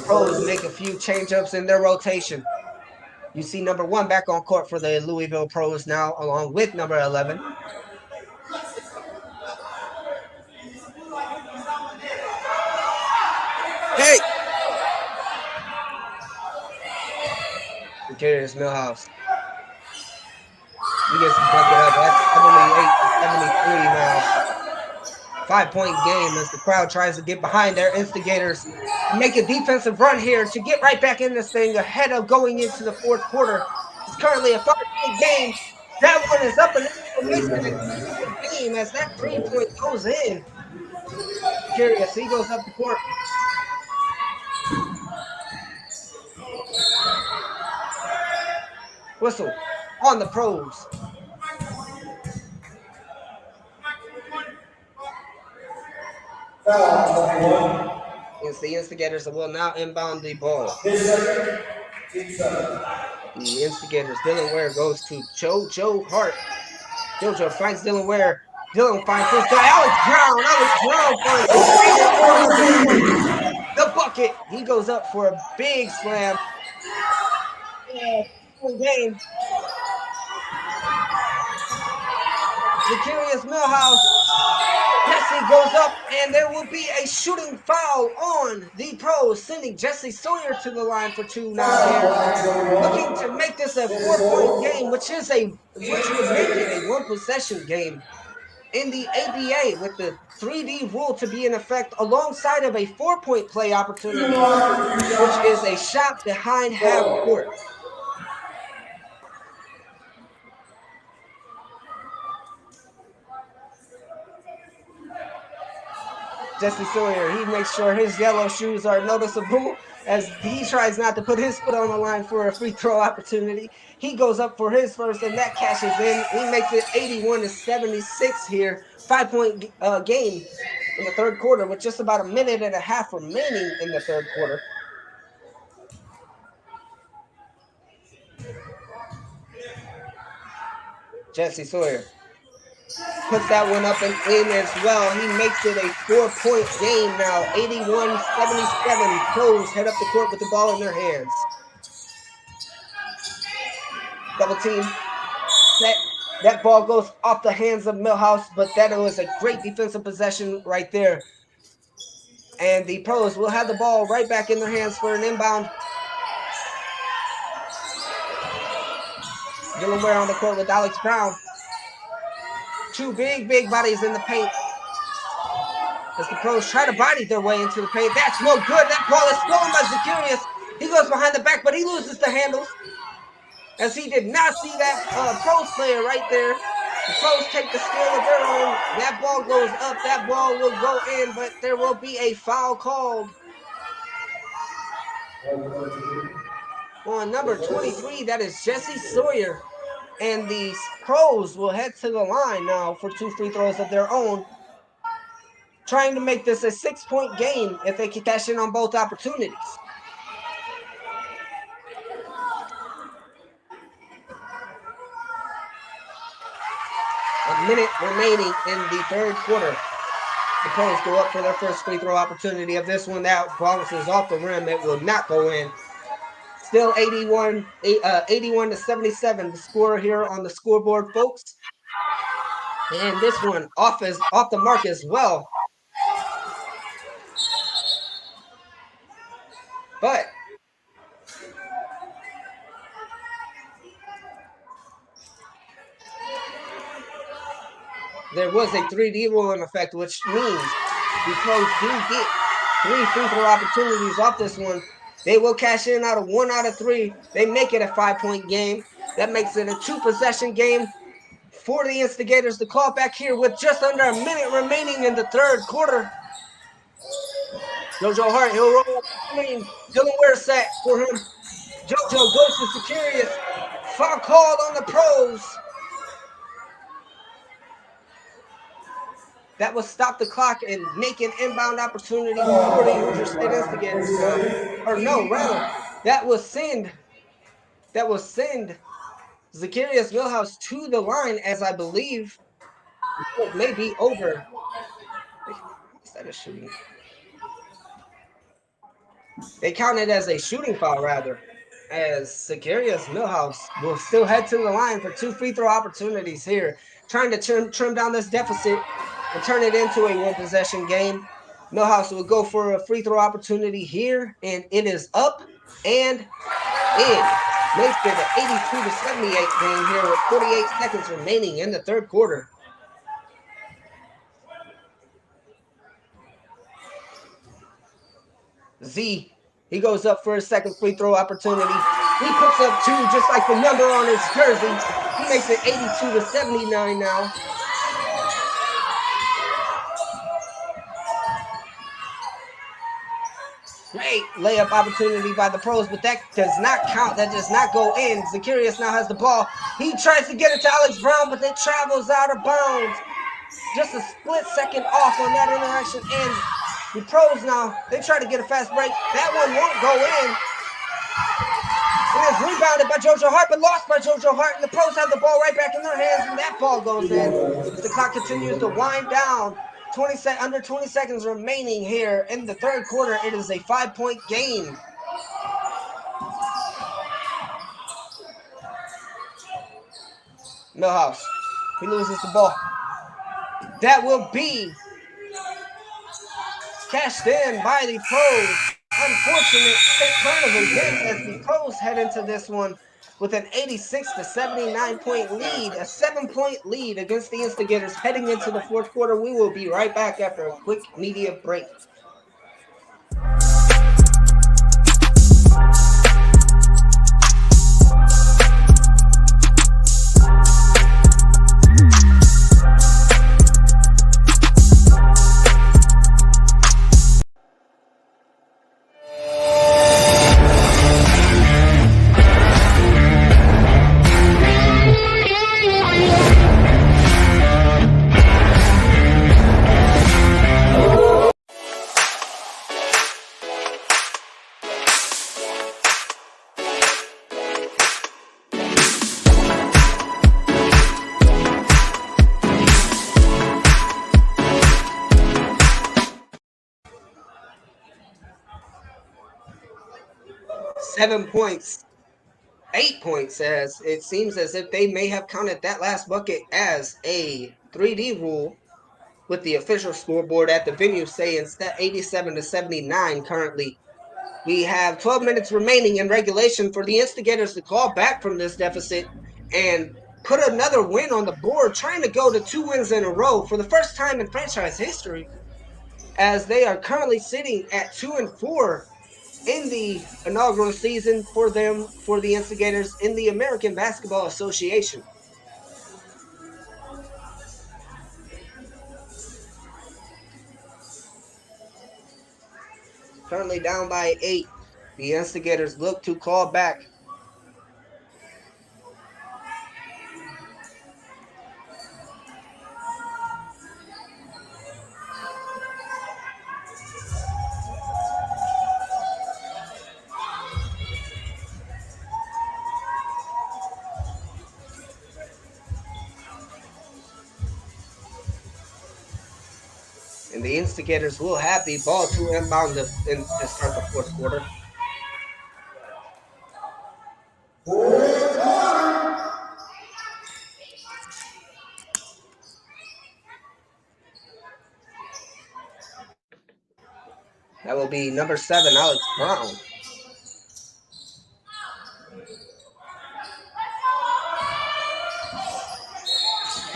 Pros make a few change-ups in their rotation. You see number 1 back on court for the Louisville Pros now, along with number 11. Hey! Securius Millhouse. He gets the bucket up. That's 78-73 now. 5-point game as the crowd tries to get behind their instigators. Make a defensive run here to get right back in this thing ahead of going into the fourth quarter. It's currently a 5-point game. That one is up and makes it a game as that 3-point goes in. Curious, he goes up the court. Whistle on the Pros. It's the instigators that will now inbound the ball. The instigators, Dylan Ware goes to JoJo Hart. JoJo finds Dylan Ware. Dylan finds this guy, Alex Brown. Finds the bucket. He goes up for a big slam. Game. Securius Millhouse. Jesse goes up, and there will be a shooting foul on the Pros, sending Jesse Sawyer to the line for 2 now here. Looking to make this a 4-point game, which would make it a 1-possession game in the ABA, with the 3D rule to be in effect alongside of a 4-point play opportunity, which is a shot behind half court. Jesse Sawyer, he makes sure his yellow shoes are noticeable as he tries not to put his foot on the line for a free throw opportunity. He goes up for his first, and that cashes in. He makes it 81-76 here. 5-point game in the third quarter with just about 1.5 minutes remaining in the third quarter. Jesse Sawyer puts that one up and in as well. He makes it a 4-point game now. 81-77. Pros head up the court with the ball in their hands. Double team. That ball goes off the hands of Millhouse, but that was a great defensive possession right there. And the Pros will have the ball right back in their hands for an inbound. Dylan Ware on the court with Alex Brown. 2 big bodies in the paint. As the Pros try to body their way into the paint. That's no good. That ball is stolen by Securius. He goes behind the back, but he loses the handles. As he did not see that Pros player right there. The Pros take the steal of their own. That ball goes up. That ball will go in, but there will be a foul called on number 23. That is Jesse Sawyer. And the Pros will head to the line now for 2 free throws of their own, trying to make this a 6-point game if they can cash in on both opportunities. A minute remaining in the third quarter. The Pros go up for their first free throw opportunity of this one. That bounces off the rim. It will not go in. Still 81 to 77, the score here on the scoreboard, folks. And this one off the mark as well. But there was a 3D rule in effect, which means the Pros do get 3 free throw opportunities off this one. They will cash in out of 1 out of 3. They make it a 5-point game. That makes it a 2-possession game for the Instigators. The call back here with just under a minute remaining in the third quarter. JoJo Hart, he'll roll clean. Dylan Ware's set for him. JoJo goes to Securious. Foul called on the Pros. That will stop the clock and make an inbound opportunity for the Hoosier State Instigators now. Or no, rather, that will send Zacharias Millhouse to the line, as I believe it may be over. Is that a shooting? They count it as a shooting foul, rather, as Zacharias Millhouse will still head to the line for 2 free throw opportunities here, trying to trim down this deficit and turn it into a 1-possession game. Millhouse will go for a free throw opportunity here, and it is up and in. Makes it an 82 to 78 game here with 48 seconds remaining in the third quarter. Z, he goes up for a second free throw opportunity. He puts up 2 just like the number on his jersey. He makes it 82 to 79 now. Great layup opportunity by the Pros, but that does not count. That does not go in. Zacharias now has the ball. He tries to get it to Alex Brown, but it travels out of bounds. Just a split second off on that interaction. And the Pros now, they try to get a fast break. That one won't go in. It is rebounded by JoJo Hart, but lost by JoJo Hart. And the Pros have the ball right back in their hands, and that ball goes in. The clock continues to wind down. Under 20 seconds remaining here in the third quarter. It is a 5-point game. Millhouse, he loses the ball. That will be cashed in by the Pros. Unfortunate turn of events as the Pros head into this one with an 86 to 79 point lead, a 7-point lead against the Instigators heading into the fourth quarter. We will be right back after a quick media break. .8 points, as it seems as if they may have counted that last bucket as a 3D rule, with the official scoreboard at the venue saying 87 to 79 currently. We have 12 minutes remaining in regulation for the Instigators to claw back from this deficit and put another win on the board, trying to go to 2 wins in a row for the first time in franchise history, as they are currently sitting at 2-4 in the inaugural season for the Instigators in the American Basketball Association. Currently down by 8. The Instigators look to call back. And the Instigators will have the ball to inbound to start the fourth quarter. That will be number 7, Alex Brown.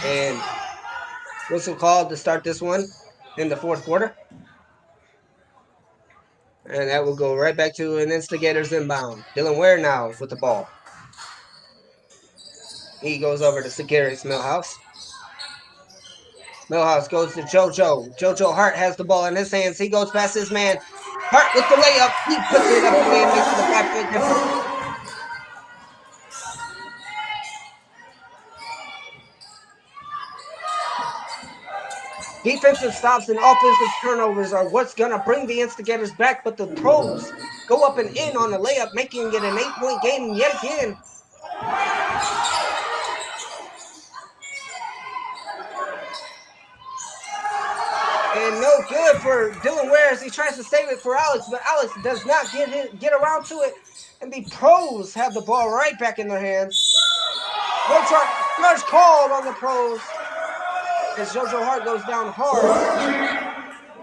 And whistle called to start this one in the fourth quarter. And that will go right back to an Instigators inbound. Dylan Ware now with the ball. He goes over to Sagarius Millhouse. Millhouse goes to JoJo. JoJo Hart has the ball in his hands. He goes past his man. Hart with the layup. He puts it up and in, makes it a 5-point difference. Defensive stops and offensive turnovers are what's going to bring the Instigators back, but the Pros go up and in on the layup, making it an 8-point game yet again. And no good for Dylan Ware as he tries to save it for Alex, but Alex does not get around to it. And the Pros have the ball right back in their hands. No charge called on the Pros as JoJo Hart goes down hard.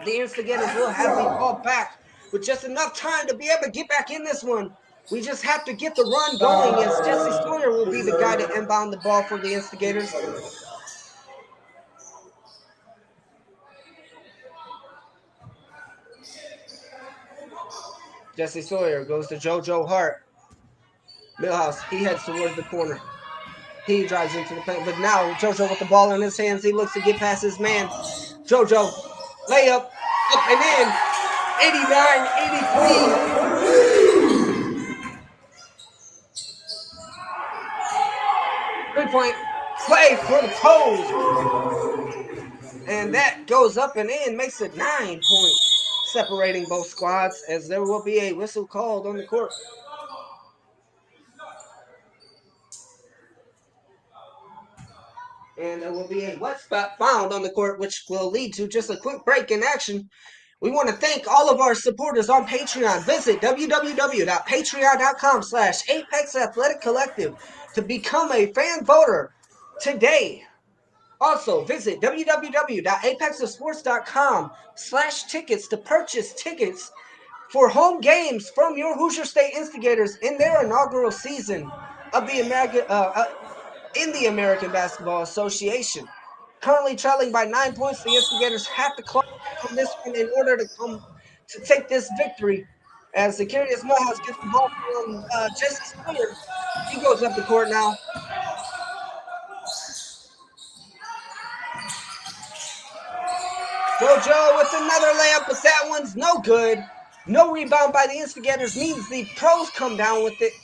The Instigators will have the ball back with just enough time to be able to get back in this one. We just have to get the run going as Jesse Sawyer will be the guy to inbound the ball for the Instigators. Jesse Sawyer goes to JoJo Hart. Millhouse, he heads towards the corner. He drives into the paint, but now JoJo with the ball in his hands. He looks to get past his man. JoJo, layup, up and in. 89-83. 3-point play for the Pros. And that goes up and in, makes it 9 points, separating both squads as there will be a whistle called on the court. And there will be a wet spot found on the court, which will lead to just a quick break in action. We want to thank all of our supporters on Patreon. Visit www.patreon.com/Apex Athletic Collective to become a fan voter today. Also, visit www.apexofsports.com/tickets to purchase tickets for home games from your Hoosier State Instigators in their inaugural season of the American Basketball Association. Currently trailing by 9 points, the Instigators have to claw back on this one in order to take this victory. As Sagarius Millhouse gets the ball from Jesse Sawyer, he goes up the court now. JoJo with another layup, but that one's no good. No rebound by the Instigators means the Pros come down with it.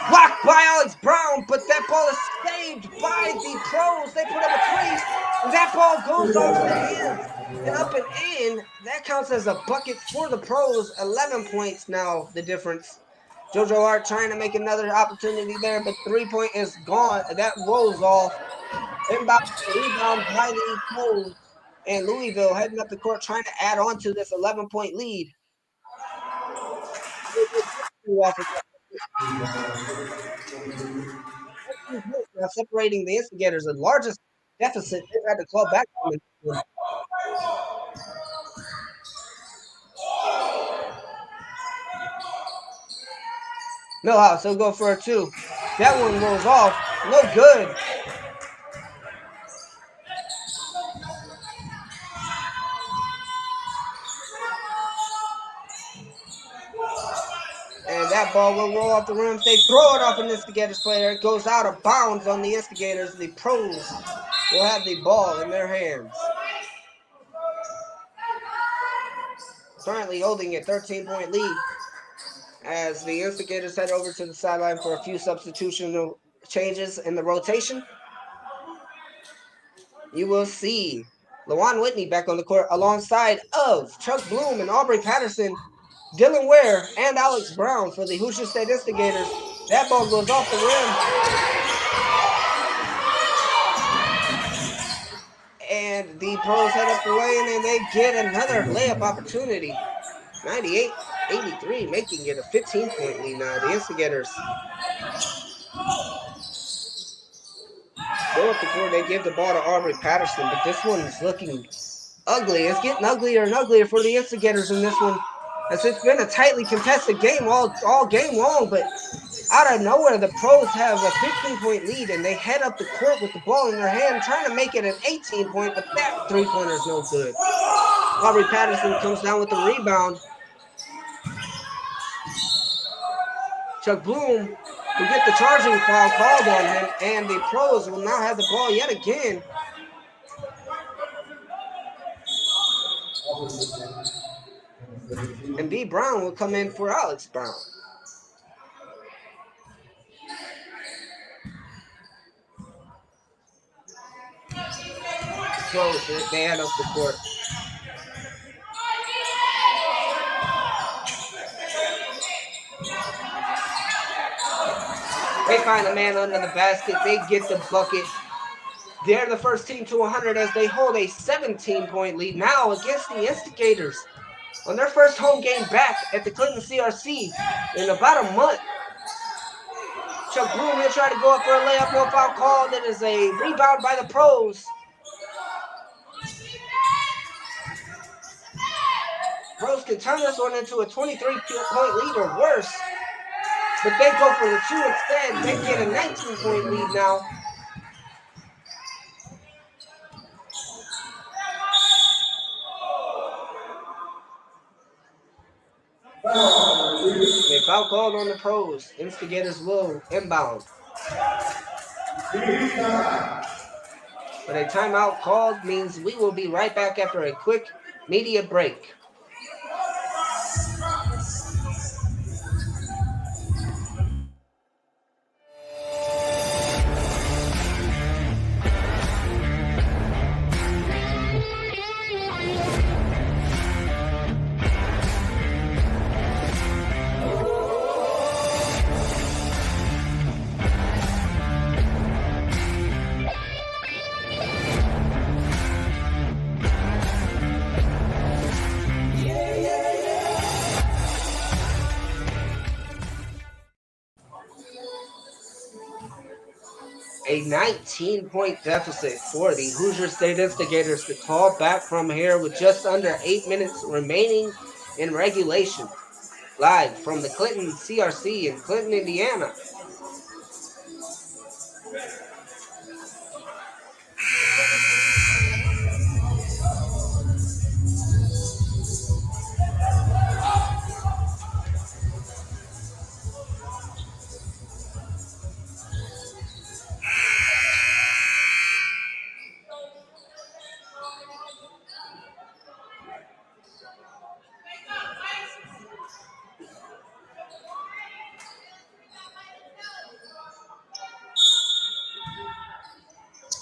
Blocked by Alex Brown, but that ball is saved by the Pros. They put up a 3, and that ball goes off the hands and up and in. That counts as a bucket for the Pros. 11 points now, the difference. JoJo Hart trying to make another opportunity there, but 3-point is gone. That rolls off. Inbound rebound by the Pros. And Louisville heading up the court trying to add on to this 11-point lead. Now separating the Instigators, the largest deficit they've had to claw back from. Millhouse, he'll go for a 2. That one rolls off. No good. And that ball will roll off the rim. They throw it off an Instigators player. It goes out of bounds on the Instigators. The Pros will have the ball in their hands. Currently holding a 13-point lead as the Instigators head over to the sideline for a few substitutional changes in the rotation. You will see LaJuan Whitney back on the court alongside of Chuck Bloom and Aubrey Patterson, Dylan Ware, and Alex Brown for the Hoosier State Instigators. That ball goes off the rim. And the Pros head up the lane and they get another layup opportunity. 98-83, making it a 15-point lead now. The Instigators go up the court. They give the ball to Aubrey Patterson, but this one is looking ugly. It's getting uglier and uglier for the Instigators in this one, as it's been a tightly contested game all game long, but out of nowhere, the Pros have a 15-point lead, and they head up the court with the ball in their hand, trying to make it an 18-point, but that three-pointer is no good. Aubrey Patterson comes down with the rebound. Chuck Bloom will get the charging foul called on him, and the Pros will now have the ball yet again. And B. Brown will come in for Alex Brown. Pros, they head up the court. They find a man under the basket. They get the bucket. They're the first team to 100 as they hold a 17-point lead now against the Instigators on their first home game back at the Clinton CRC in about a month. Chuck Bloom will try to go up for a layup, no foul call. That is a rebound by the Pros. Pros can turn this one into a 23-point lead or worse, but they go for the two instead. They get a 19-point lead now. They foul called on the Pros. Instigators will inbound. But a timeout called means we will be right back after a quick media break. A 19-point deficit for the Hoosier State Instigators to call back from here with just under 8 minutes remaining in regulation. Live from the Clinton CRC in Clinton, Indiana.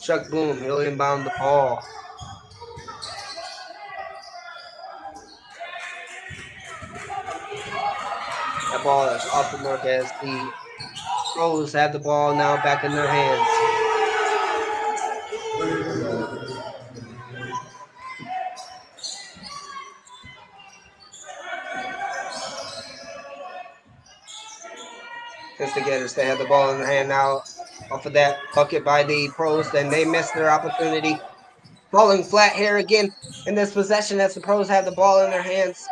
Chuck Bloom, he'll inbound the ball. That ball is off the mark as the Pros have the ball now back in their hands. Instigators, they have the ball in their hand now. Off of that bucket by the Pros, then they missed their opportunity. Falling flat here again in this possession as the Pros have the ball in their hands.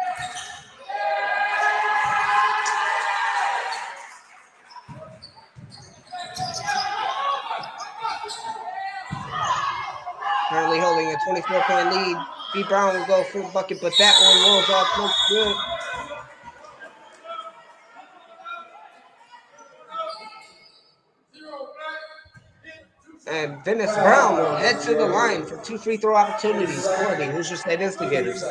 Currently holding a 24-point lead. B. Brown will go for the bucket, but that one rolls off. Looks good. And Dennis Brown will head to the line for 2 free throw opportunities for the Hoosier State Instigators.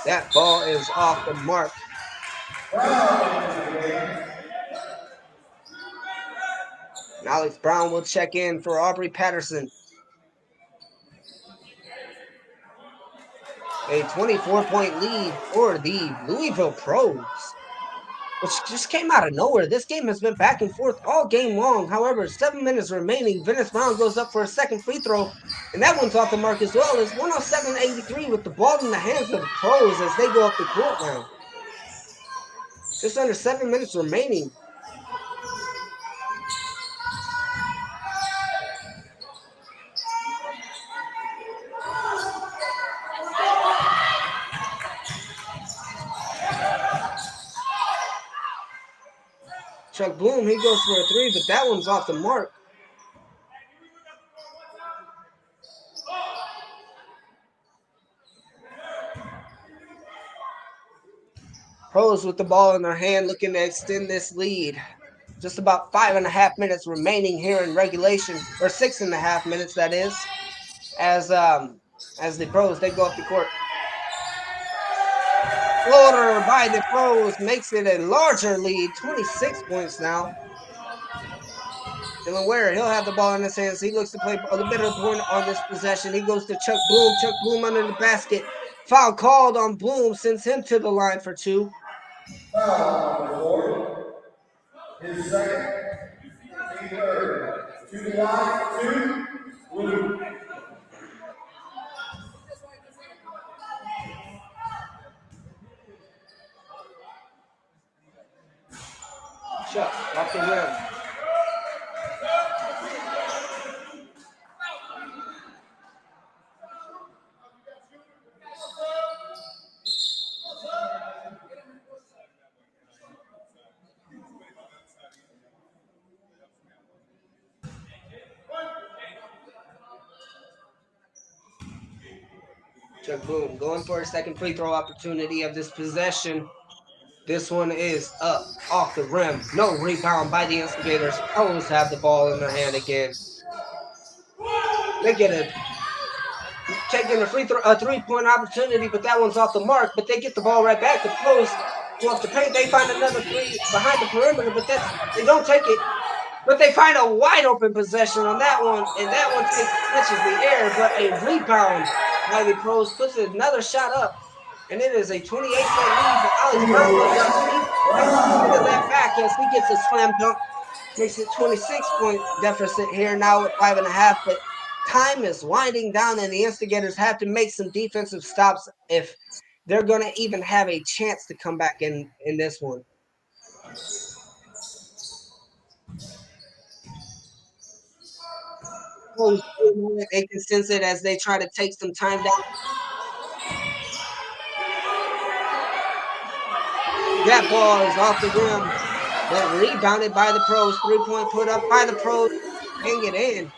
That ball is off the mark. And Alex Brown will check in for Aubrey Patterson. A 24-point lead for the Louisville Pros, which just came out of nowhere. This game has been back and forth all game long. However, 7 minutes remaining. Dennis Brown goes up for a second free throw, and that one's off the mark as well. It's 107-83 with the ball in the hands of the Pros as they go up the court now. Just under 7 minutes remaining. Chuck Bloom, he goes for a three, but that one's off the mark. Pros with the ball in their hand, looking to extend this lead. Just about 5.5 minutes remaining here in regulation, or 6.5 minutes, that is. As the Pros, they go up the court. Floater by the Pros makes it a larger lead, 26 points now. Dylan Ware, he'll have the ball in his hands. He looks to play a little bit of point on this possession. He goes to Chuck Bloom. Chuck Bloom under the basket. Foul called on Bloom, sends him to the line for two. His second, his third. To the line, two, Bloom. Chuck off the rim. Chuck Bloom going for a second free throw opportunity of this possession. This one is up off the rim. No rebound by the Instigators. Pros have the ball in their hand again. They get a taking a three-point opportunity, but that one's off the mark. But they get the ball right back. The Pros go up the paint. They find another three behind the perimeter, but they don't take it. But they find a wide open possession on that one, and that one touches the air. But a rebound by the Pros puts another shot up. And it is a 28-point lead for Alex Burkle. Takes that back as he gets a slam dunk. Makes it 26-point deficit here now at 5.5. But time is winding down, and the Instigators have to make some defensive stops if they're going to even have a chance to come back in this one. They can sense it as they try to take some time down. That ball is off the rim, but rebounded by the Pros. 3-point put up by the Pros. Hang it in.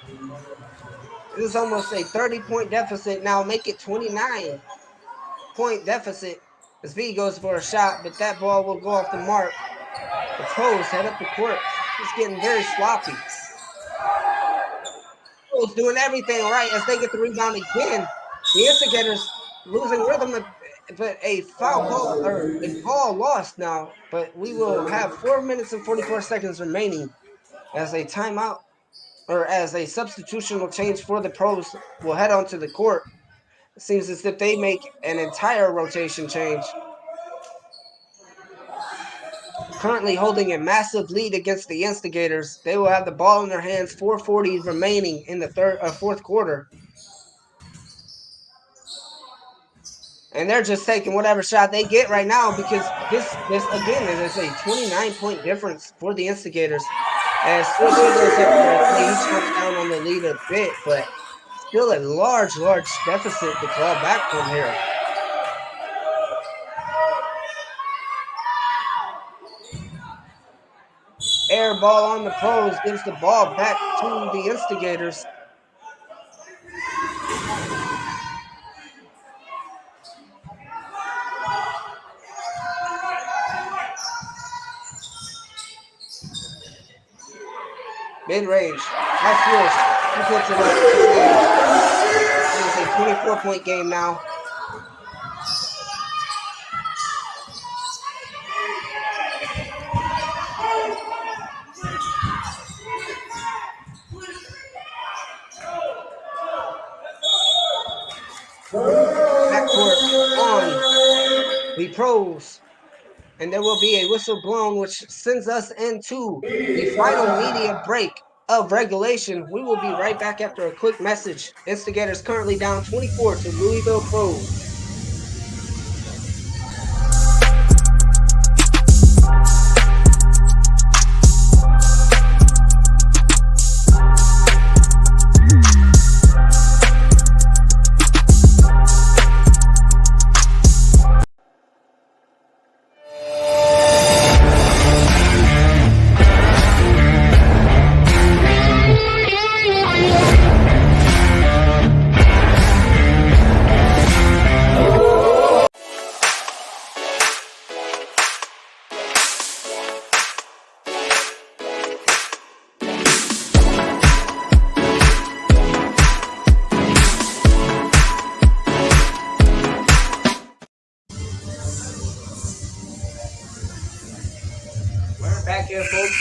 This is almost a 30-point deficit now. Make it 29-point deficit as V goes for a shot, but that ball will go off the mark. The Pros head up the court. It's getting very sloppy. Pros doing everything right as they get the rebound again. The Instigators losing rhythm, but a foul call or a ball lost now. But we will have 4 minutes and 44 seconds remaining as a timeout or as a substitutional change for the Pros will head onto the court. It seems as if they make an entire rotation change. Currently holding a massive lead against the Instigators. They will have the ball in their hands. 4:40 remaining in the fourth quarter. And they're just taking whatever shot they get right now because this again, it is a 29-point difference for the Instigators. As he chokes down on the lead a bit, but still a large deficit to claw back from here. Air ball on the Pros gives the ball back to the Instigators. Mid-range. That's yours. He puts it up. It is a 24-point game now. Backcourt on the Pros. And there will be a whistle blown, which sends us into the final media break of regulation. We will be right back after a quick message. Instigators currently down 24 to Louisville Pros.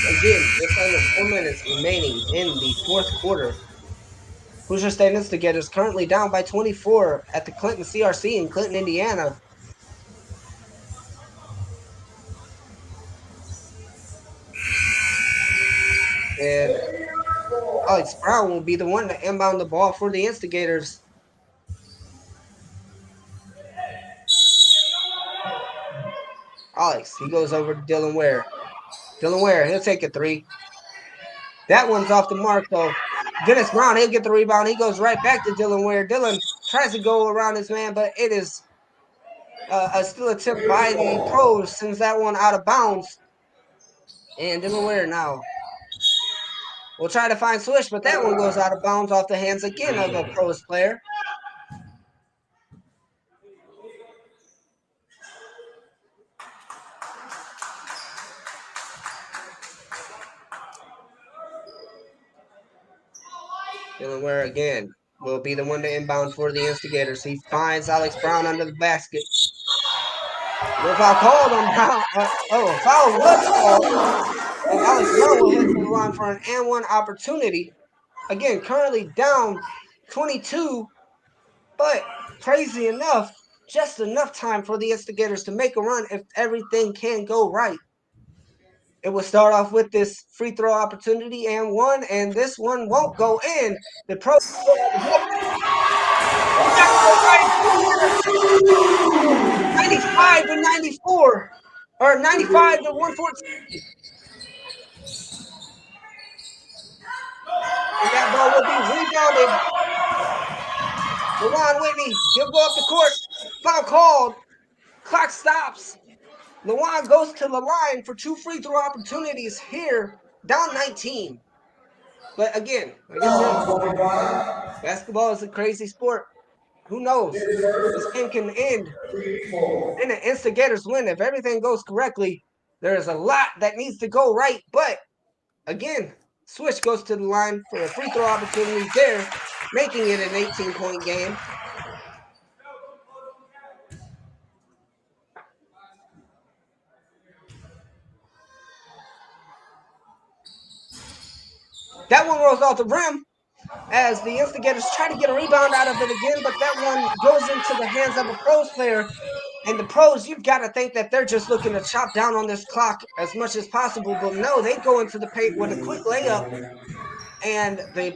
Again, just under 4 minutes remaining in the fourth quarter. Hoosier State Instigators currently down by 24 at the Clinton CRC in Clinton, Indiana. And Alex Brown will be the one to inbound the ball for the Instigators. Alex, he goes over to Dylan Ware. Dylan Ware, he'll take a three. That one's off the mark, though. Dennis Brown, he'll get the rebound. He goes right back to Dylan Ware. Dylan tries to go around his man, but it is a still attempt by the Pros, sends that one out of bounds. And Dylan Ware now will try to find Swish, but that one goes out of bounds off the hands again of a Pros player. Dylan Ware again will be the one to inbound for the Instigators. He finds Alex Brown under the basket. No foul called on Brown. Foul was called. And Alex Brown will head to the line for an and one opportunity. Again, currently down 22, but crazy enough, just enough time for the Instigators to make a run if everything can go right. It will start off with this free throw opportunity and one, and this one won't go in. The Pros still have the 95 to 94, or 95 to 114. And that ball will be rebounded. LaJuan Whitney, he'll go up the court. Foul called. Clock stops. LaJuan goes to the line for two free throw opportunities here, down 19. But again, like I said, basketball is a crazy sport. Who knows? This game can end in an Instigators win if everything goes correctly. There is a lot that needs to go right, but again, Swish goes to the line for a free throw opportunity there, making it an 18-point game. That one rolls off the rim as the Instigators try to get a rebound out of it again, but that one goes into the hands of a Pros player. And the Pros, you've got to think that they're just looking to chop down on this clock as much as possible. But no, they go into the paint with a quick layup. And the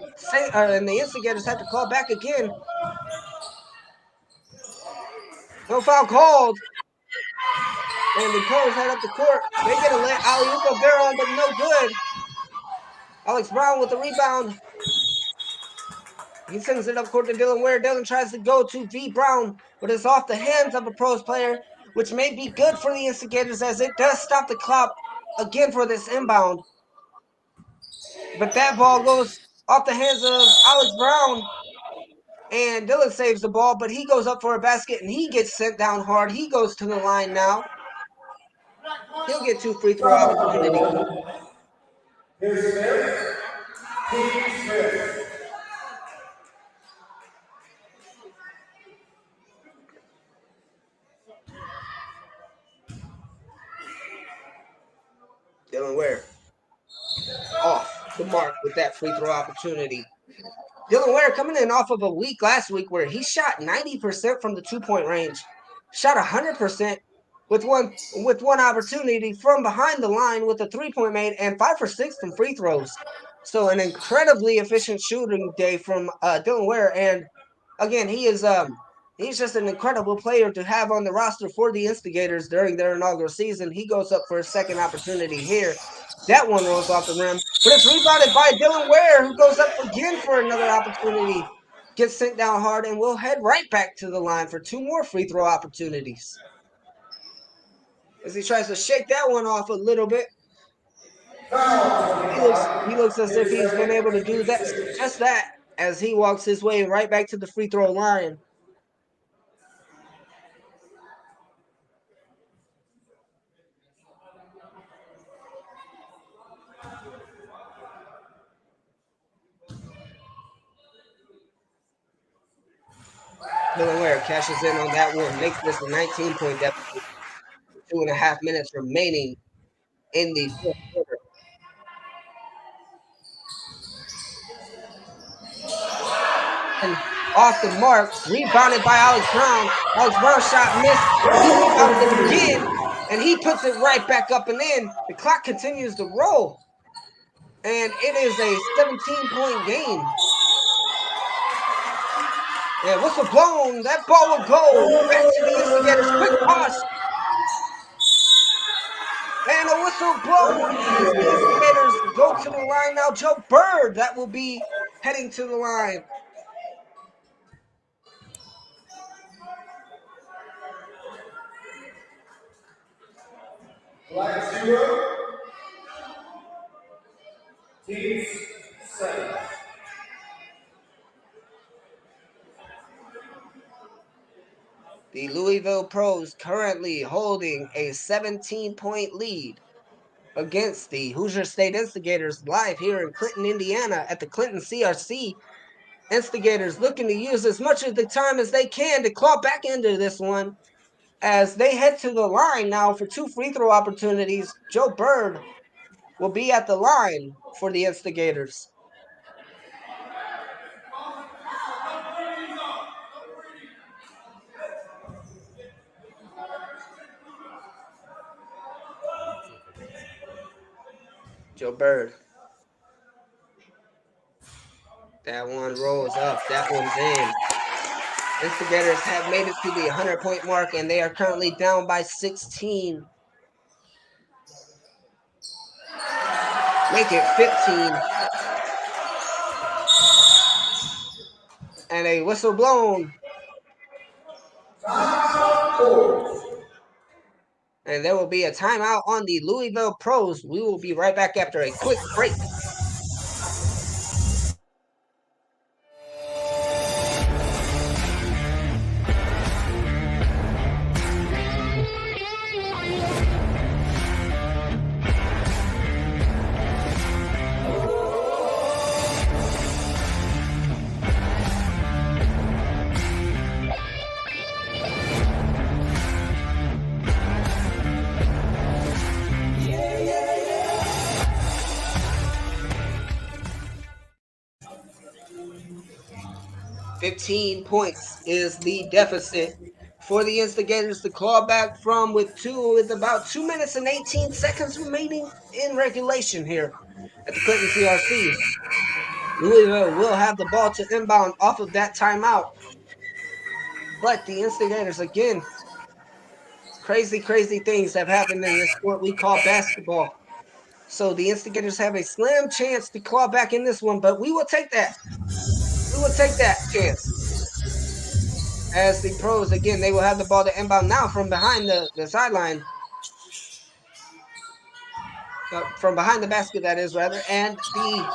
Instigators have to call back again. No foul called. And the Pros head up the court. They get a alley-oop of their own, but no good. Alex Brown with the rebound. He sends it up court to Dylan Ware. Dylan tries to go to V. Brown, but it's off the hands of a Pros player, which may be good for the Instigators as it does stop the clock again for this inbound. But that ball goes off the hands of Alex Brown, and Dylan saves the ball, but he goes up for a basket, and he gets sent down hard. He goes to the line now. He'll get two free throw opportunities. Dylan Ware off the mark with that free throw opportunity. Dylan Ware coming in off of a week last week where he shot 90% from the 2-point range, shot 100% with one opportunity from behind the line with a 3-point made and 5 for 6 from free throws. So an incredibly efficient shooting day from Dylan Ware, and again he's just an incredible player to have on the roster for the Instigators during their inaugural season. He goes up for a second opportunity here. That one rolls off the rim, but it's rebounded by Dylan Ware, who goes up again for another opportunity. Gets sent down hard, and we'll head right back to the line for two more free throw opportunities. As he tries to shake that one off a little bit. He looks as if he's been able to do that, just that, as he walks his way right back to the free throw line. Dylan Ware cashes in on that one, makes this a 19-point deficit. 2.5 minutes remaining in the fourth quarter. off the mark, rebounded by Alex Brown. Alex Brown's shot missed. He rebounded it again, and he puts it right back up and in. The clock continues to roll, and it is a 17-point game. And whistle blown. That ball will go back to the Instigators. Quick toss. And a whistle blown as the Instigators go to the line now. Joe Bird, that will be heading to the line. Flag 0. Teams 7. The Louisville Pros currently holding a 17-point lead against the Hoosier State Instigators live here in Clinton, Indiana at the Clinton CRC. Instigators looking to use as much of the time as they can to claw back into this one as they head to the line now for 2 free throw opportunities. Joe Bird will be at the line for the Instigators. Joe Bird. That one rolls up. That one's in. Instigators have made it to the 100-point mark, and they are currently down by 16. Make it 15. And a whistle blown. And there will be a timeout on the Louisville Pros. We will be right back after a quick break. $15 is the deficit for the Instigators to claw back from with about 2 minutes and 18 seconds remaining in regulation here at the Clinton CRC. Louisville will have the ball to inbound off of that timeout. But the Instigators, again, crazy things have happened in this sport we call basketball. So the Instigators have a slim chance to claw back in this one, but we will take that. We will take that chance. As the Pros, again, they will have the ball to inbound now from behind the sideline. From behind the basket, that is, rather. And the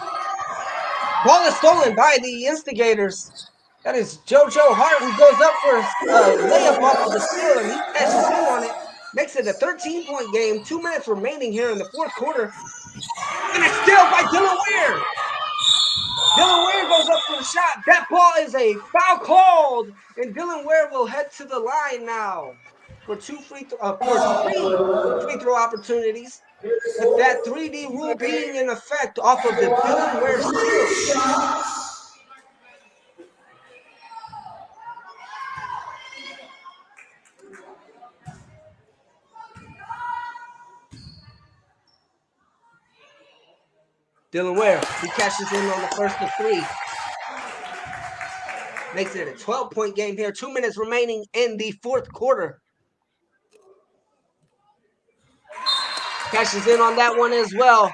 ball is stolen by the Instigators. That is JoJo Hart, who goes up for a layup off of the steal, and he cashes in on it. Makes it a 13-point game. 2 minutes remaining here in the fourth quarter. And a steal by Dylan Ware. Dylan Ware goes up for the shot. That ball is a foul called, and Dylan Ware will head to the line now for 3 free throw opportunities. With that 3D rule being in effect off of the Dylan Ware steal. Dylan Ware, he cashes in on the first of 3. Makes it a 12-point game here. 2 minutes remaining in the fourth quarter. Cashes in on that one as well.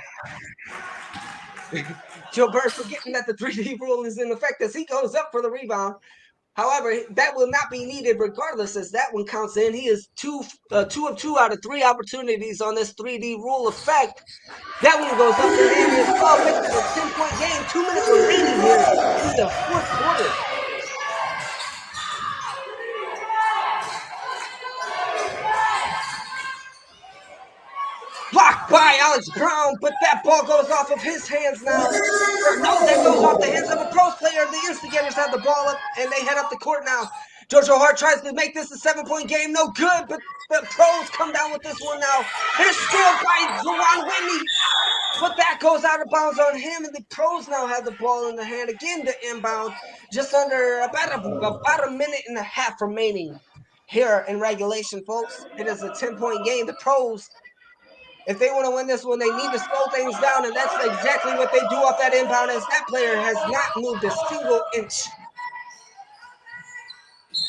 Joe Bird forgetting that the 3D rule is in effect as he goes up for the rebound. However, that will not be needed regardless as that one counts in. He is 2 of 2 out of 3 opportunities on this 3D rule effect. That one goes up and in as well. Makes it a 10-point game. 2 minutes remaining here in the fourth quarter. Blocked by Alex Brown, but that ball goes off of his hands now. No, that goes off the hands of a Pros player. The Instigators have the ball up, and they head up the court now. JoJo Hart tries to make this a 7-point game. No good, but the Pros come down with this one now. And it's still by Juwan Whitney. But that goes out of bounds on him, and the Pros now have the ball in their hand again to inbound. Just under about a minute and a half remaining here in regulation, folks. It is a 10-point game. The Pros, if they want to win this one, they need to slow things down, and that's exactly what they do off that inbound, as that player has not moved a single inch.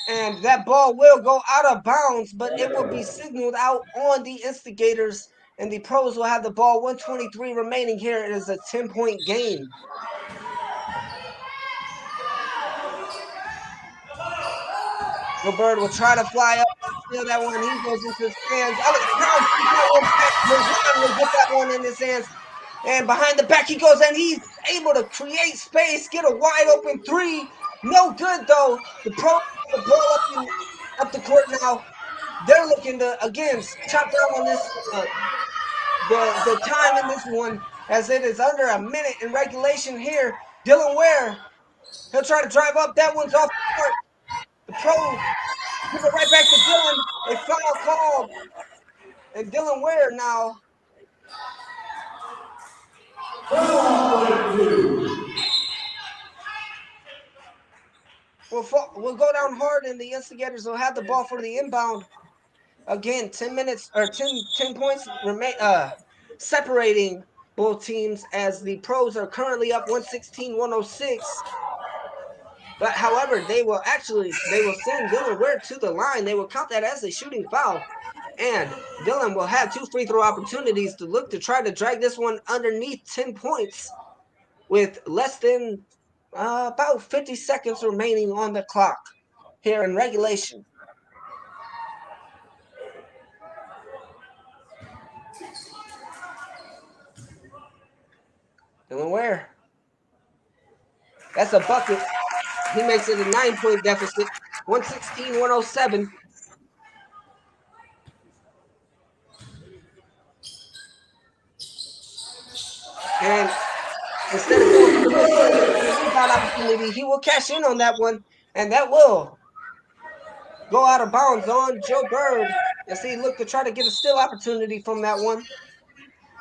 And that ball will go out of bounds, but it will be signaled out on the Instigators, and the Pros will have the ball. 1:23 remaining here. It is a 10-point game. Joe Bird will try to fly up and steal that one. He goes into his hands. Alex Brown sees that one back. LeBron will get that one in his hands. And behind the back he goes, and he's able to create space, get a wide open three. No good, though. The Pros have the ball up the court now. They're looking to, again, chop down on this, the time in this one, as it is under a minute in regulation here. Dylan Ware, he'll try to drive up. That one's off the court. The Pros give it right back to Dylan. A foul called. And Dylan Ware now. We'll go down hard, and the Instigators will have the ball for the inbound. Again, 10 minutes or 10 points remain separating both teams, as the Pros are currently up 116-106. But however, they will send Dylan Ware to the line. They will count that as a shooting foul. And Dylan will have 2 free throw opportunities to look to try to drag this one underneath 10 points with less than about 50 seconds remaining on the clock here in regulation. Dylan Ware. That's a bucket. He makes it a 9-point deficit. 116-107. And instead of going for the rebound opportunity, he will cash in on that one, and that will go out of bounds on Joe Bird as he looked to try to get a steal opportunity from that one.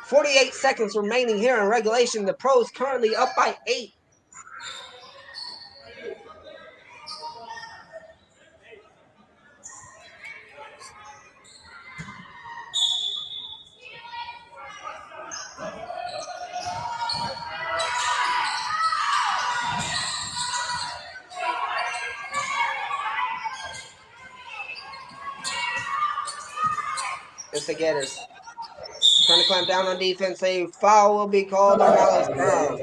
48 seconds remaining here in regulation. The Pros currently up by 8. Instigators trying to clamp down on defense. A foul will be called on Alex Brown.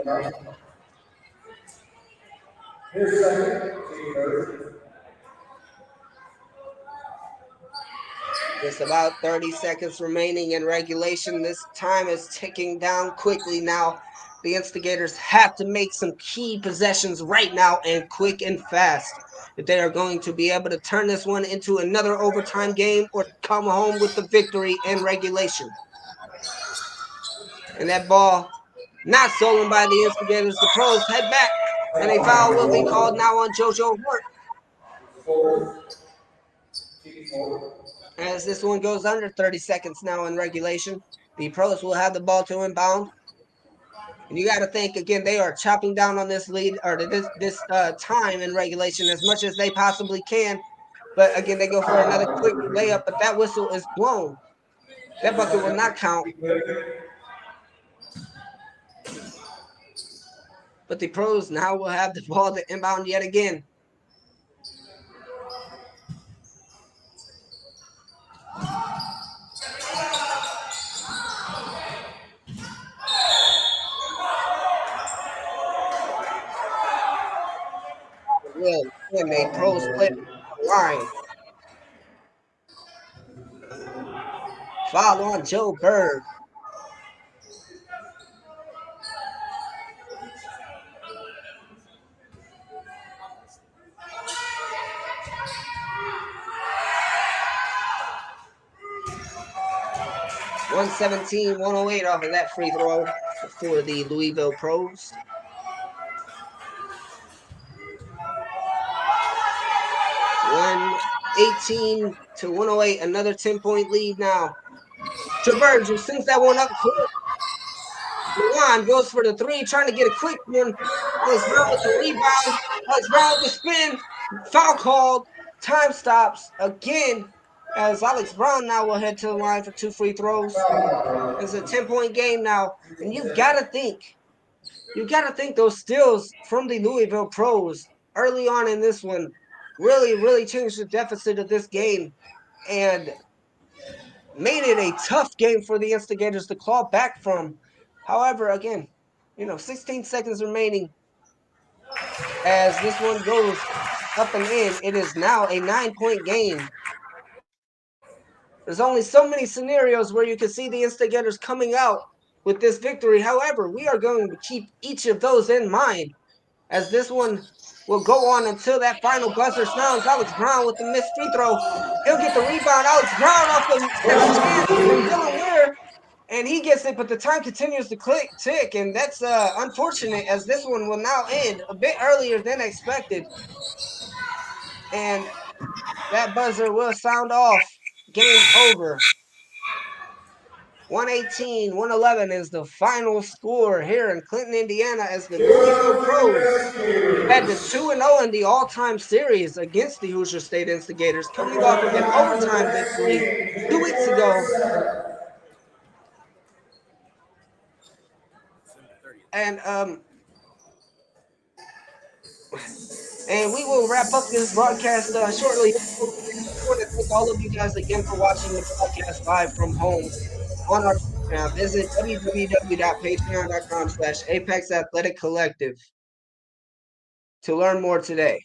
Just about 30 seconds remaining in regulation. This time is ticking down quickly now. The Instigators have to make some key possessions right now, and quick and fast, if they are going to be able to turn this one into another overtime game or come home with the victory in regulation. And that ball not stolen by the Instigators. The Pros head back, and a foul will be called now on JoJo Hart. As this one goes under 30 seconds now in regulation, the Pros will have the ball to inbound. And you got to think, again, they are chopping down on this lead, or this time in regulation as much as they possibly can. But again, they go for another quick layup, but that whistle is blown. That bucket will not count. But the Pros now will have the ball to inbound yet again. And a Pro split line. Foul on Joe Bird. (117-108) off of that free throw for the Louisville Pros. 118 to 108. Another 10-point lead now. Traverge sends that one up court. Milan goes for the three, trying to get a quick one. Alex Brown with the rebound. Alex Brown with the spin. Foul called. Time stops again as Alex Brown now will head to the line for 2 free throws. It's a 10-point game now. And you've got to think those steals from the Louisville Pros early on in this one really changed the deficit of this game and made it a tough game for the Instigators to claw back from. However, again, 16 seconds remaining as this one goes up and in. It is now a 9-point game. There's only so many scenarios where you can see the Instigators coming out with this victory. However, we are going to keep each of those in mind as this one will go on until that final buzzer sounds. Alex Brown with the missed free throw. He'll get the rebound. Alex Brown off the second chance from Dylan Weir, and he gets it, but the time continues to tick, and that's unfortunate as this one will now end a bit earlier than expected. And that buzzer will sound off. Game over. 118-111 is the final score here in Clinton, Indiana, as the Louisville Pros head to 2-0 in the all-time series against the Hoosier State Instigators, coming off of an overtime victory 2 weeks ago. And we will wrap up this broadcast shortly. I want to thank all of you guys again for watching the podcast live from home on our Patreon. Visit www.patreon.com/Apex Athletic Collective to learn more today.